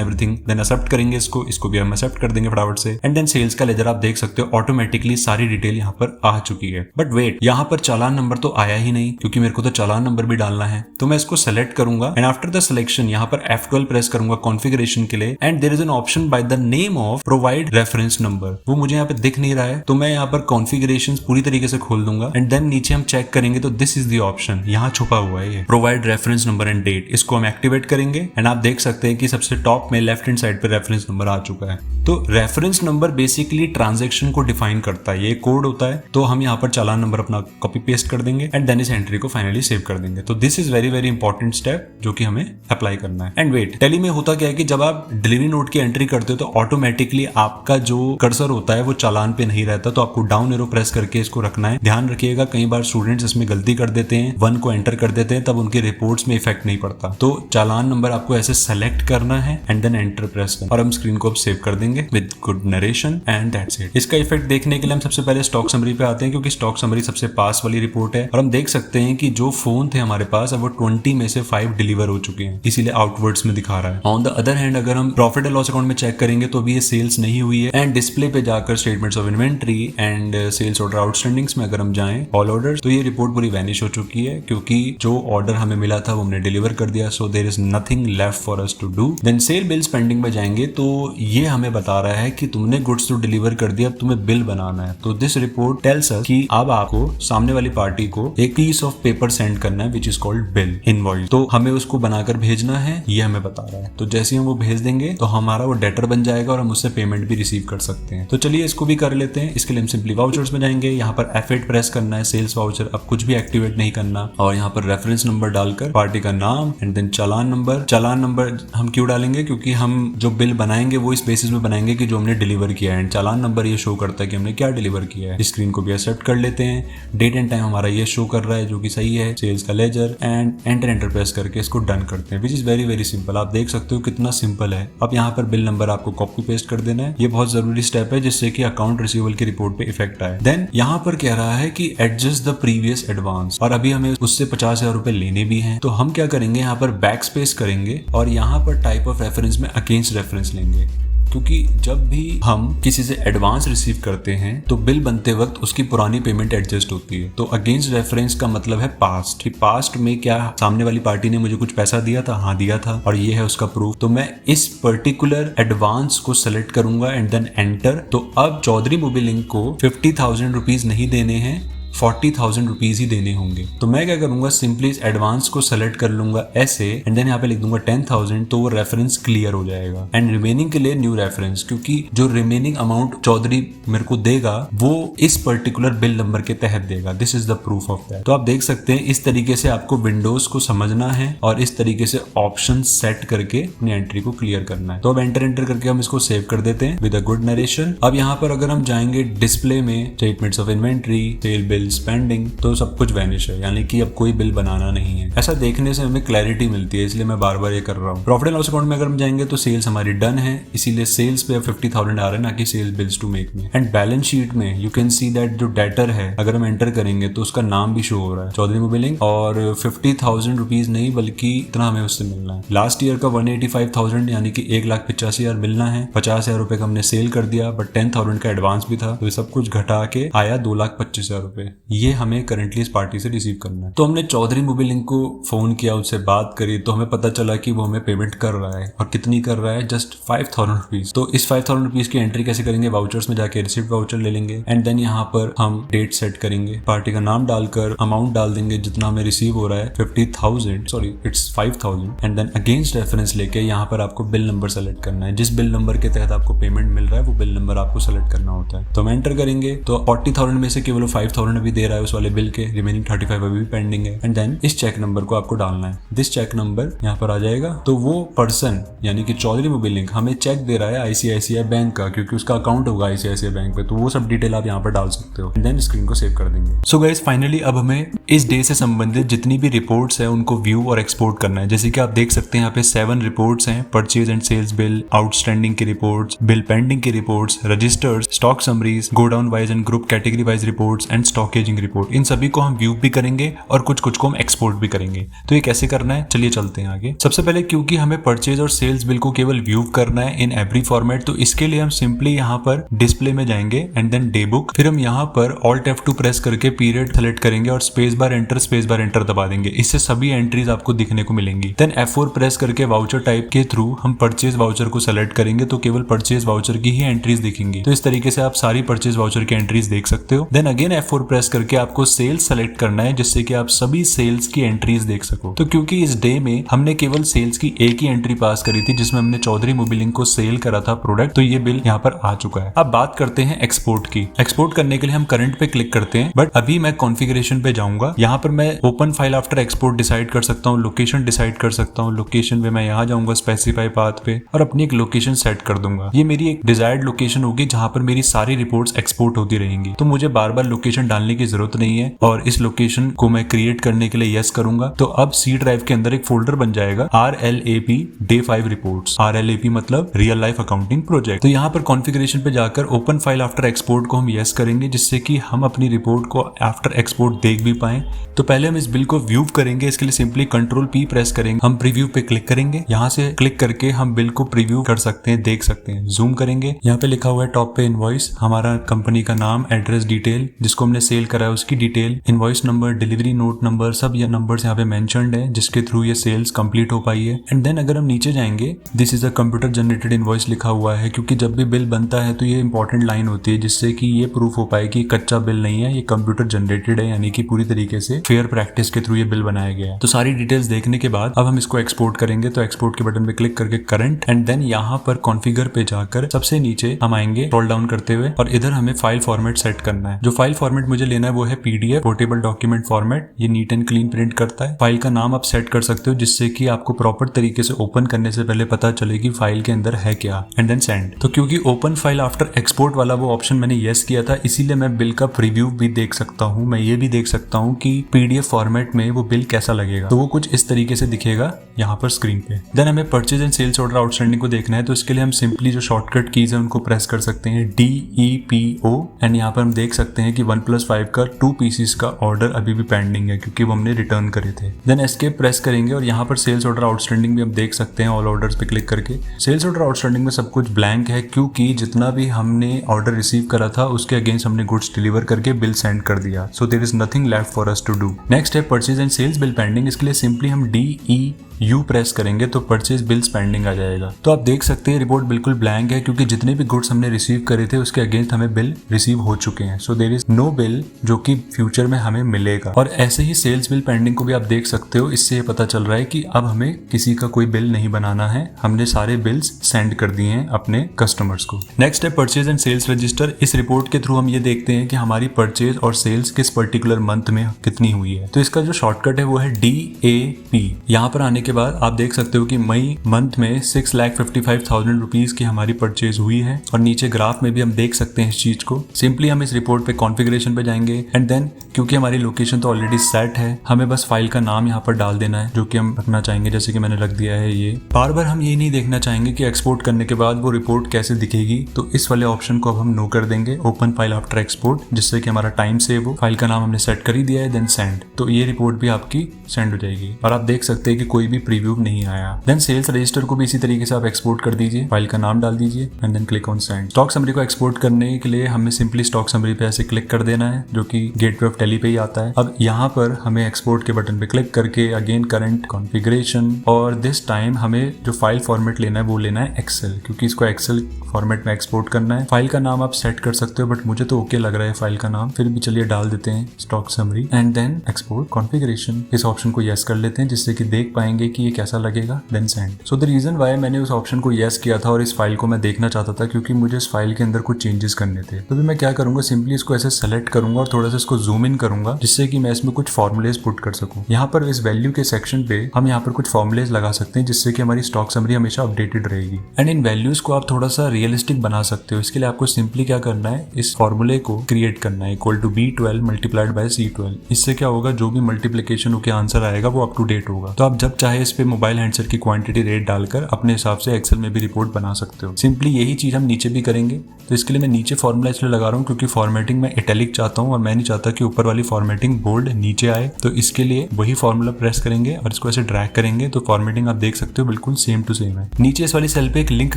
everything. Then accept करेंगे इसको भी हम एक्सेप्ट कर देंगे फटाफट से। एंड देन सेल्स का लेजर आप देख सकते हो ऑटोमेटिकली सारी डिटेल यहाँ पर आ चुकी है। बट वेट, यहाँ पर चालान नंबर तो आया ही नहीं, क्योंकि मेरे को तो चालान नंबर भी डालना है। तो मैं इसको सेलेक्ट करूंगा एंड आफ्टर द सिलेक्शन यहाँ पर F12 प्रेस करूंगा कॉन्फ़िगरेशन के लिए and there is an option by the name of provide reference number. वो मुझे यहाँ पे दिख नहीं रहा है, तो मैं यहाँ पर कॉन्फ़िगरेशंस पूरी तरीके से खोल दूंगा एंड देन नीचे हम चेक करेंगे तो दिस इज द ऑप्शन, यहाँ छुपा हुआ है ये provide reference number and date. इसको हम एक्टिवेट करेंगे एंड आप देख सकते हैं कि सबसे टॉप में लेफ्ट हैंड साइड पे रेफरेंस नंबर आ चुका है। तो रेफरेंस नंबर बेसिकली ट्रांजैक्शन को डिफाइन करता है, ये कोड होता है। तो हम यहाँ पर चालान नंबर अपना कॉपी पेस्ट कर देंगे एंड देन इस एंट्री को फाइनली सेव कर देंगे। तो this is very very important step जो कि हमें अप्लाई करना है। एंड वेट, टैली में होता क्या है कि जब आप डिलीवरी नोट की एंट्री करते हो तो ऑटोमेटिकली आपका जो कर्सर होता है वो चालान पे नहीं रहता, तो आपको डाउन एरो प्रेस करके इसको रखना है। ध्यान रखिएगा कई बार स्टूडेंट्स इसमें गलती कर देते हैं, 1 को एंटर कर देते हैं, तब उनके रिपोर्ट्स में इफेक्ट नहीं पड़ता। तो चालान नंबर आपको ऐसे सेलेक्ट करना है एंड देन एंटर प्रेस करना और हम स्क्रीन को अब सेव कर देंगे with good narration and that's it. इसका इफेक्ट देखने के लिए हम सबसे पहले स्टॉक समरी पे आते हैं, क्योंकि स्टॉक समरी सबसे पास वाली रिपोर्ट है और हम देख सकते हैं कि जो फोन थे हमारे पास अब वो 20 में से 5 डिलीवर हो चुके हैं, इसीलिए आउटवर्ड्स में दिखा रहा है। ऑन द अदर हैंड अगर हम प्रॉफिट एंड लॉस अकाउंट में चेक करेंगे तो भी ये सेल्स नहीं हुई है एंड डिस्प्ले पे जाकर statements of inventory and sales order outstandings में अगर हम जाएं ऑल ऑर्डर्स, तो ये रिपोर्ट पूरी वैनिश हो चुकी है, क्योंकि जो ऑर्डर हमें मिला था वो हमने डिलीवर कर दिया। So there is nothing left for us to do. Then sale bills pending में जाएंगे तो ये हमें बता रहा है कि तुमने गुड्स तो डिलीवर कर दिया, अब तुम्हें बिल बनाना है। तो दिस रिपोर्ट टेल्स अस कि अब आपको सामने वाली पार्टी को एक पीस ऑफ पेपर सेंड करना है which is called bill invoice. तो हमें उसको बनाकर भेजना है, ये हमें बता रहा है। तो जैसे हम वो भेज देंगे तो हमारा वो डेटर बन जाएगा और हम उससे पेमेंट भी रिसीव कर सकते हैं। तो चलिए इसको भी कर लेते हैं। इसके लिए हम सिंपली वाउचर्स में जाएंगे, यहाँ पर F8 प्रेस करना है, सेल्स वाउचर, अब कुछ भी एक्टिवेट नहीं करना और यहाँ पर रेफरेंस नंबर डालकर पार्टी का नाम and then challan number. Challan number हम क्यों डालेंगे, क्योंकि हम जो बिल बनाएंगे वो इस बेसिस में बनाएंगे कि जो हमने डिलीवर किया है एंड चालान नंबर ये शो करता है कि हमने क्या डिलीवर किया है। स्क्रीन को भी एक्सेप्ट कर लेते हैं, डेट एंड टाइम हमारा ये शो कर रहा है जो कि सही है, सेल्स का लेजर एंड एंटर प्रेस करके इसको डन करते हैं which is very very simple. आप देख सकते हो कितना सिंपल है। अब यहाँ पर बिल नंबर आपको कॉपी पेस्ट कर देना है, ये बहुत जरूरी स्टेप है जिससे कि अकाउंट रिसीवेबल की रिपोर्ट पे इफेक्ट आए। देन यहाँ पर कह रहा है कि एडजस्ट द प्रीवियस एडवांस और अभी हमें उससे 50,000 रुपए लेने भी हैं। तो हम क्या करेंगे, यहाँ पर बैक स्पेस करेंगे और यहाँ पर टाइप ऑफ रेफरेंस में अगेंस्ट रेफरेंस लेंगे, क्योंकि जब भी हम किसी से एडवांस रिसीव करते हैं तो बिल बनते वक्त उसकी पुरानी पेमेंट एडजस्ट होती है। तो अगेंस्ट रेफरेंस का मतलब है पास्ट, कि पास्ट में क्या सामने वाली पार्टी ने मुझे कुछ पैसा दिया था, हाँ दिया था और ये है उसका प्रूफ। तो मैं इस पर्टिकुलर एडवांस को सेलेक्ट करूंगा एंड देन एंटर। तो अब चौधरी मोबिलिंक को 50,000 रुपीज नहीं देने हैं, 40,000 रुपीज ही देने होंगे। तो मैं क्या करूंगा, सिंपली इस एडवांस को सेलेक्ट कर लूंगा ऐसे एंड देन यहाँ पे लिख दूंगा 10,000, तो वो रेफरेंस क्लियर हो जाएगा। एंड रिमेनिंग के लिए न्यू रेफरेंस, क्योंकि जो रिमेनिंग अमाउंट चौधरी मेरे को देगा वो इस पर्टिकुलर बिल नंबर के तहत देगा। This is the proof of that. तो आप देख सकते हैं इस तरीके से आपको विंडोज को समझना है और इस तरीके से ऑप्शन सेट करके अपनी एंट्री को क्लियर करना है। तो अब एंटर करके हम इसको सेव कर देते हैं विद अ गुड नरेशन। अब यहाँ पर अगर हम जाएंगे डिस्प्ले में, statements of inventory, sale bill, spending, तो सब कुछ वैनिश है, यानी कि अब कोई बिल बनाना नहीं है। ऐसा देखने से हमें क्लैरिटी मिलती है, इसलिए मैं बार बार ये कर रहा हूँ। प्रॉफिट एंड लॉस अकाउंट में अगर हम जाएंगे तो सेल्स हमारी डन है, इसीलिए सेल्स पे 50,000 आ रहा है, ना कि सेल्स बिल्स टू मेक में। एंड बैलेंस शीट में यू कैन सी दैट जो डेटर है अगर हम एंटर करेंगे तो उसका नाम भी शो हो रहा है, चौधरी मोबिलिंग, और 50,000 रुपीज नहीं बल्कि इतना हमें उससे मिलना है। लास्ट ईयर का 185,000 यानी कि 1,85,000 मिलना है। 50,000 रुपए का हमने सेल कर दिया, बट 10,000 का एडवांस भी था, तो ये सब कुछ घटा के आया 2,25,000 रुपए। ये हमें करंटली इस पार्टी से रिसीव करना है। तो हमने चौधरी मोबिलिंग को फोन किया, उससे बात करी, तो हमें पता चला कि वो हमें पेमेंट कर रहा है, और कितनी कर रहा है, जस्ट 5,000 रुपीज। तो इस 5,000 रुपीज की एंट्री कैसे करेंगे, वाउचर्स में जाके रिसिप्ट वाउचर ले लेंगे एंड देन यहाँ पर हम डेट सेट करेंगे, पार्टी का नाम डालकर अमाउंट डाल देंगे जितना हमें रिसीव हो रहा है, 50,000, sorry it's 5,000, and then against reference लेके यहाँ पर आपको बिल नंबर सेलेक्ट करना है। जिस बिल नंबर के तहत आपको पेमेंट मिल रहा है वो बिल नंबर आपको सेलेक्ट करना होता है। तो हम एंटर करेंगे तो 40,000 में से केवल 5,000 अभी दे रहा है उस वाले बिल के, रिमेनिंग 35 अभी भी पेंडिंग है। एंड देन इस चेक नंबर को आपको डालना है, दिस चेक नंबर यहाँ पर आ जाएगा। तो वो पर्सन यानी कि चौधरी मोबिलिंग हमें चेक दे रहा है आईसीआईसीआई बैंक का, क्योंकि उसका अकाउंट होगा आईसीआईसीआई बैंक पे, तो वो सब डिटेल आप यहाँ पर डाल सकते हो। एंड देन स्क्रीन को सेव कर देंगे। सो गाइस फाइनली अब हमें इस डे से संबंधित जितनी भी रिपोर्ट्स है उनको व्यू और एक्सपोर्ट करना है। जैसे कि आप देख सकते हैं यहाँ पे 7 रिपोर्ट्स हैं, purchase and sales bill, outstanding की रिपोर्ट्स, बिल पेंडिंग की reports, registers, stock summaries, godown wise and group category wise reports and stock ageing report. इन सभी को हम व्यू भी करेंगे और कुछ को हम एक्सपोर्ट भी करेंगे। तो ये कैसे करना है, चलिए चलते हैं आगे। सबसे पहले क्योंकि हमें परचेज और सेल्स बिल को केवल व्यू करना है इन एवरी फॉर्मेट, तो इसके लिए हम सिंपली यहाँ पर डिस्प्ले में जाएंगे एंड देन डे बुक, फिर हम यहाँ पर Alt F2 प्रेस करके पीरियड सेलेक्ट करेंगे और स्पेस बार एंटर दबा देंगे। इससे सभी एंट्रीज आपको दिखने को मिलेंगी। देन F4 प्रेस करके वाउचर टाइप के थ्रू हम परचेज वाउचर को सेलेक्ट करेंगे, तो केवल परचेज वाउचर की ही एंट्रीज दिखेंगी। तो इस तरीके से आप सारी परचेज वाउचर की एंट्रीज देख सकते हो। देन अगेन F4 प्रेस करके आपको सेल्स सेलेक्ट करना है, जिससे कि आप सभी सेल्स की एंट्रीज देख सको। तो क्योंकि इस डे में हमने केवल सेल्स की एक ही एंट्री पास करी थी, जिसमें हमने चौधरी मोबिलिंग को सेल करा था प्रोडक्ट, तो ये बिल यहाँ पर आ चुका है। अब बात करते हैं एक्सपोर्ट की। एक्सपोर्ट करने के लिए हम करंट पे क्लिक करते हैं, बट अभी मैं कॉन्फ़िगरेशन पे जाऊंगा। यहाँ पर मैं open file after export decide कर सकता हूँ, लोकेशन डिसाइड कर सकता हूँ। लोकेशन पे मैं यहाँ जाऊंगा स्पेसिफाई पाथ पे और अपनी एक लोकेशन सेट कर दूंगा। ये मेरी एक डिजायर्ड लोकेशन होगी जहां पर मेरी सारी रिपोर्ट्स एक्सपोर्ट होती रहेंगी। तो मुझे बार बार लोकेशन डालने की जरूरत नहीं है और इस लोकेशन को मैं क्रिएट करने के लिए यस करूंगा। तो अब सी ड्राइव के अंदर एक फोल्डर बन जाएगा RLAP Day 5 रिपोर्ट्स। RLAP मतलब रियल लाइफ अकाउंटिंग प्रोजेक्ट। तो यहाँ पर कॉन्फ़िगरेशन पे जाकर ओपन फाइल आफ्टर एक्सपोर्ट को हम यस करेंगे, जिससे कि हम अपनी रिपोर्ट को आफ्टर एक्सपोर्ट देख भी पाए। तो पहले हम इस बिल को व्यू करेंगे, इसके लिए सिंपली Ctrl P प्रेस करेंगे, हम प्रीव्यू पे क्लिक करेंगे। यहाँ से क्लिक करके हम बिल को प्रीव्यू कर सकते हैं, देख सकते हैं। जूम करेंगे, यहाँ पे लिखा हुआ है टॉप पे इनवॉइस, हमारा कंपनी का नाम, एड्रेस डिटेल, जिसको हमने सेल करा है उसकी detail, invoice number, delivery note number, सब ये नंबर्स यहाँ पे मेंशन्ड है जिसके थ्रू ये सेल्स कंप्लीट हो पाई है। एंड देन अगर हम नीचे जाएंगे, this is a computer generated invoice लिखा हुआ है, क्योंकि जब भी बिल बनता है तो ये इंपॉर्टेंट लाइन होती है, जिससे कि ये प्रूफ हो पाए कि कच्चा बिल नहीं है, ये कंप्यूटर जनरेटेड है, यानी कि पूरी तरीके से फेयर प्रैक्टिस के थ्रू ये बिल बनाया गया है। तो सारी डिटेल्स देखने के बाद अब हम इसको एक्सपोर्ट करेंगे। तो एक्सपोर्ट के बटन पे क्लिक करके करंट, एंड देन यहाँ पर कॉन्फ़िगर पे जाकर सबसे नीचे हम आएंगे स्क्रॉल डाउन करते हुए, और इधर हमें फाइल फॉर्मेट सेट करना है। जो फाइल फॉर्मेट मुझे लेना है वो है PDF पोर्टेबल डॉक्यूमेंट फॉर्मेट। ये नीट एंड क्लीन प्रिंट करता है। फाइल का नाम आप सेट कर सकते हो, जिससे कि आपको प्रॉपर तरीके से ओपन करने से पहले पता चले कि फाइल के अंदर है क्या। And then send. तो क्योंकि ओपन फाइल आफ्टर एक्सपोर्ट वाला वो ऑप्शन मैंने यस किया था, इसीलिए मैं बिल का प्रीव्यू भी देख सकता हूँ। मैं ये भी देख सकता हूँ कि PDF फॉर्मेट में वो बिल कैसा लगेगा। तो वो कुछ इस तरीके से दिखेगा यहाँ पर स्क्रीन पे। देन हमें purchase and sales order outstanding को देखना है, तो इसके लिए हम सिंपली जो शॉर्टकट कीज है उनको प्रेस कर सकते हैं, DEPO, एंड यहाँ पर हम देख सकते हैं कि 1+5 का 2 पीसीस का ऑर्डर अभी भी पेंडिंग है, क्योंकि वो हमने रिटर्न करे थे। देन एस्केप प्रेस करेंगे और यहाँ पर सेल्स ऑर्डर आउटस्टैंडिंग भी हम देख सकते हैं। ऑल ऑर्डर्स पे क्लिक करके सेल्स ऑर्डर आउटस्टैंडिंग में सब कुछ ब्लैंक है, क्योंकि जितना भी हमने ऑर्डर रिसीव करा था उसके अगेंस्ट हमने गुड्स डिलीवर करके बिल सेंड कर दिया। So there is nothing left for us to do. Next है purchase and sales bill pending. इसके लिए सिंपली हम DEP यू प्रेस करेंगे तो परचेज बिल्स पेंडिंग आ जाएगा। तो आप देख सकते हैं रिपोर्ट बिल्कुल ब्लैंक है क्योंकि जितने भी गुड्स हमने रिसीव करे थे उसके अगेंस्ट हमें बिल रिसीव हो चुके हैं। So there is no bill जो कि फ्यूचर में हमें मिलेगा। और ऐसे ही सेल्स बिल पेंडिंग को भी आप देख सकते हो। इससे ये पता चल रहा है कि अब हमें किसी का कोई बिल नहीं बनाना है, हमने सारे बिल्स सेंड कर दिए हैं अपने कस्टमर्स को। नेक्स्ट है परचेज एंड सेल्स रजिस्टर। इस रिपोर्ट के थ्रू हम ये देखते हैं कि हमारी परचेज और सेल्स किस पर्टिकुलर मंथ में कितनी हुई है। तो इसका जो शॉर्टकट है वो है DAP। यहाँ पर आने के बाद आप देख सकते हो कि मई मंथ में 6,55,000 रुपीज की हमारी परचेज हुई है और नीचे ग्राफ में भी हम देख सकते हैं इस चीज को। सिंपली हम इस रिपोर्ट पे कॉन्फ़िगरेशन पे जाएंगे एंड देन क्योंकि हमारी लोकेशन तो ऑलरेडी सेट है, हमें बस फाइल का नाम यहाँ पर डाल देना है जो कि हम रखना चाहेंगे, जैसे कि मैंने रख दिया है ये। बार बार हम ये नहीं देखना चाहेंगे कि एक्सपोर्ट करने के बाद वो रिपोर्ट कैसे दिखेगी, तो इस वाले ऑप्शन को अब हम नो कर देंगे, ओपन फाइल आफ्टर एक्सपोर्ट, जिससे कि हमारा टाइम सेव हो। फाइल का नाम हमने सेट कर ही दिया है, देन सेंड। तो ये रिपोर्ट भी आपकी सेंड हो जाएगी और आप देख सकते हैं कि कोई भी प्रीव्यू नहीं आया। देन सेल्स रजिस्टर को भी इसी तरीके से आप एक्सपोर्ट कर दीजिए, फाइल का नाम डाल दीजिए and then click on send. Stock summary को एक्सपोर्ट करने के लिए हमें सिंपली स्टॉक समरी पे ऐसे क्लिक कर देना है जो कि गेटवे ऑफ टैली पे ही आता है। अब यहाँ पर हमें एक्सपोर्ट के बटन पे क्लिक करके अगेन करंट कॉन्फ़िगरेशन, और दिस टाइम हमें जो फाइल फॉर्मेट लेना है वो लेना है एक्सेल, क्योंकि इसको एक्सेल फॉर्मेट में एक्सपोर्ट करना है। फाइल का नाम आप सेट कर सकते हो बट मुझे तो ओके लग रहा है फाइल का नाम, फिर भी चलिए डाल देते हैं stock summary and then export configuration. इस ऑप्शन को यस कर लेते हैं जिससे कि देख पाएंगे कि ये कैसा लगेगा, then send. So the reason why मैंने उस ऑप्शन को यस किया था और इस फाइल को मैं देखना चाहता था क्योंकि मुझे इस फाइल के अंदर कुछ चेंजेस करने थे। तो भी मैं क्या करूंगा, सिंपली इसको ऐसे सेलेक्ट करूंगा और थोड़ा सा इसको जूम इन करूंगा जिससे कि मैं इसमें कुछ फॉर्मुलेज पुट कर सकूं। यहाँ पर इस वैल्यू के सेक्शन पे हम यहाँ पर कुछ फॉर्मुलेज लगा सकते हैं जिससे कि हमारी स्टॉक समरी हमेशा अपडेटेड रहेगी एंड इन वैल्यूज को आप थोड़ा सा रियलिस्टिक बना सकते हो। इसके लिए आपको सिंपली क्या करना है, इस फॉर्मूले को क्रिएट करना है equal to B12 multiplied by C12। इससे क्या होगा, जो भी मल्टीप्लिकेशन होकर आंसर आएगा वो अप टू डेट होगा। तो आप जब चाहे इस पे मोबाइल हैंडसेट की क्वांटिटी रेट डालकर अपने हिसाब से एक्सेल में भी रिपोर्ट बना सकते हो। सिंपली यही चीज हम नीचे भी करेंगे। तो इसके लिए मैं नीचे फॉर्मूला इसलिए लगा रहा हूँ क्योंकि फॉर्मेटिंग में इटैलिक चाहता हूँ और मैं नहीं चाहता कि ऊपर वाली फॉर्मेटिंग बोल्ड नीचे आए। तो इसके लिए वही फॉर्मूला प्रेस करेंगे और इसको ऐसे ड्रैग करेंगे तो फॉर्मेटिंग आप देख सकते हो बिल्कुल सेम टू सेम है। नीचे इस वाली सेल पे एक लिंक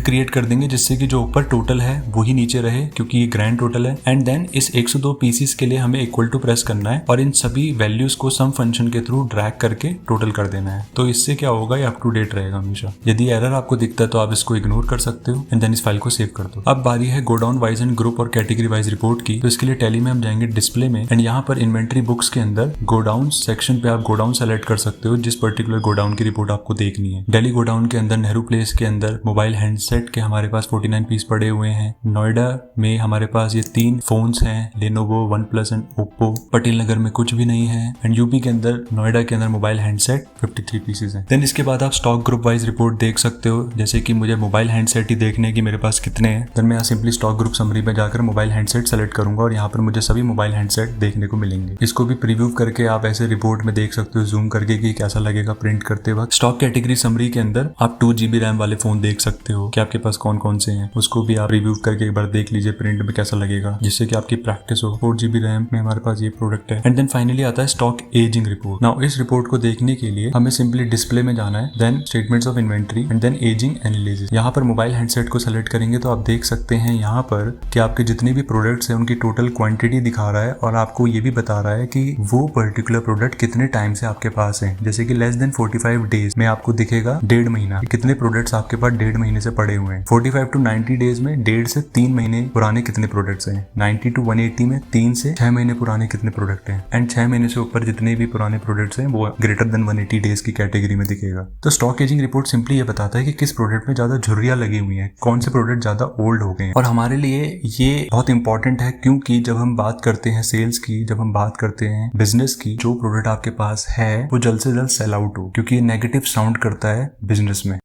क्रिएट कर देंगे जिससे कि जो ऊपर टोटल है वही नीचे रहे क्योंकि ये ग्रैंड टोटल है। एंड देन इस 102 पीसेस के लिए हमें इक्वल टू प्रेस करना है और इन सभी वैल्यूज को सम फंक्शन के थ्रू ड्रैग करके टोटल कर देना है। तो इससे क्या होगा, ये अप टू डेट रहेगा हमेशा। यदि एरर आपको दिखता है तो आप इसको इग्नोर कर सकते हो एंड देन इस फाइल को सेव कर दो। अब बारी है गोडाउन वाइज एंड ग्रुप और कैटेगरी वाइज रिपोर्ट की। तो इसके लिए टैली में हम जाएंगे डिस्प्ले में एंड यहाँ पर इन्वेंट्री बुक्स के अंदर गोडाउन सेक्शन पे आप गोडाउन सेलेक्ट कर सकते हो जिस पर्टिकुलर गोडाउन की रिपोर्ट आपको देखनी है। दिल्ली गोडाउन के अंदर नेहरू प्लेस के अंदर मोबाइल हैंडसेट के हमारे पास 49 पीस पड़े हुए हैं। नोएडा में हमारे पास ये 3 फोन्स हैं, Lenovo, OnePlus and Oppo. Patel Nagar में कुछ भी नहीं है एंड यूपी के अंदर नोएडा के अंदर मोबाइल हैंडसेट 53 पीसेस हैं। देन इसके बाद आप स्टॉक ग्रुप वाइज रिपोर्ट देख सकते हो, जैसे कि मुझे मोबाइल हैंडसेट ही देखने की मेरे पास कितने हैं। देन मैं यहाँ सिंपली स्टॉक ग्रुप समरी में जाकर मोबाइल हैंडसेट सेलेक्ट करूंगा और यहाँ पर मुझे सभी मोबाइल हैंडसेट देखने को मिलेंगे। इसको भी प्रीव्यू करके आप ऐसे रिपोर्ट में देख सकते हो जूम करके कि कैसा लगेगा प्रिंट करते वक्त। स्टॉक कैटेगरी समरी के अंदर आप 2 GB रैम वाले फोन देख सकते हो कि आपके पास कौन कौन से हैं, उसको भी आप रिव्यू करके एक बार देख लीजिए प्रिंट में कैसा लगेगा, जिससे कि आपकी प्रैक्टिस हो। 4 GB रैम में हमारे पास ये प्रोडक्ट है। एंड देन फाइनली आता है स्टॉक एजिंग रिपोर्ट। नाउ इस रिपोर्ट को देखने के लिए हमें सिंपली डिस्प्ले में जाना है, then statements of inventory and then ageing analysis. यहाँ पर मोबाइल हैंडसेट को सेलेक्ट करेंगे तो आप देख सकते हैं यहाँ पर कि आपके जितने भी प्रोडक्ट्स हैं उनकी टोटल क्वांटिटी दिखा रहा है और आपको ये भी बता रहा है कि वो पर्टिकुलर प्रोडक्ट कितने टाइम से आपके पास है। जैसे कि लेस देन 45 डेज में आपको दिखेगा 1.5 महीना, कितने प्रोडक्ट्स आपके पास 1.5 महीने से पड़े हुए हैं। 45 to 90 डेज में 1.5 से 3 महीने पुराने कितने प्रोडक्ट्स हैं। 90 to 180 में 3 से 6 महीने पुराने कितने प्रोडक्ट हैं एंड 6 महीने से ऊपर जितने भी पुराने प्रोडक्ट्स हैं वो ग्रेटर देन 180 डेज की कैटेगरी में दिखेगा। तो स्टॉक एजिंग रिपोर्ट सिंपली ये बताता है कि किस प्रोडक्ट में ज्यादा झुर्रियां लगी हुई हैं, कौन से प्रोडक्ट ज्यादा ओल्ड हो गए हैं। और हमारे लिए ये बहुत इंपॉर्टेंट है क्योंकि जब हम बात करते हैं सेल्स की, जब हम बात करते हैं बिजनेस की, जो प्रोडक्ट आपके पास है वो जल्द से जल्द सेल आउट हो, क्योंकि ये नेगेटिव साउंड करता है बिजनेस में।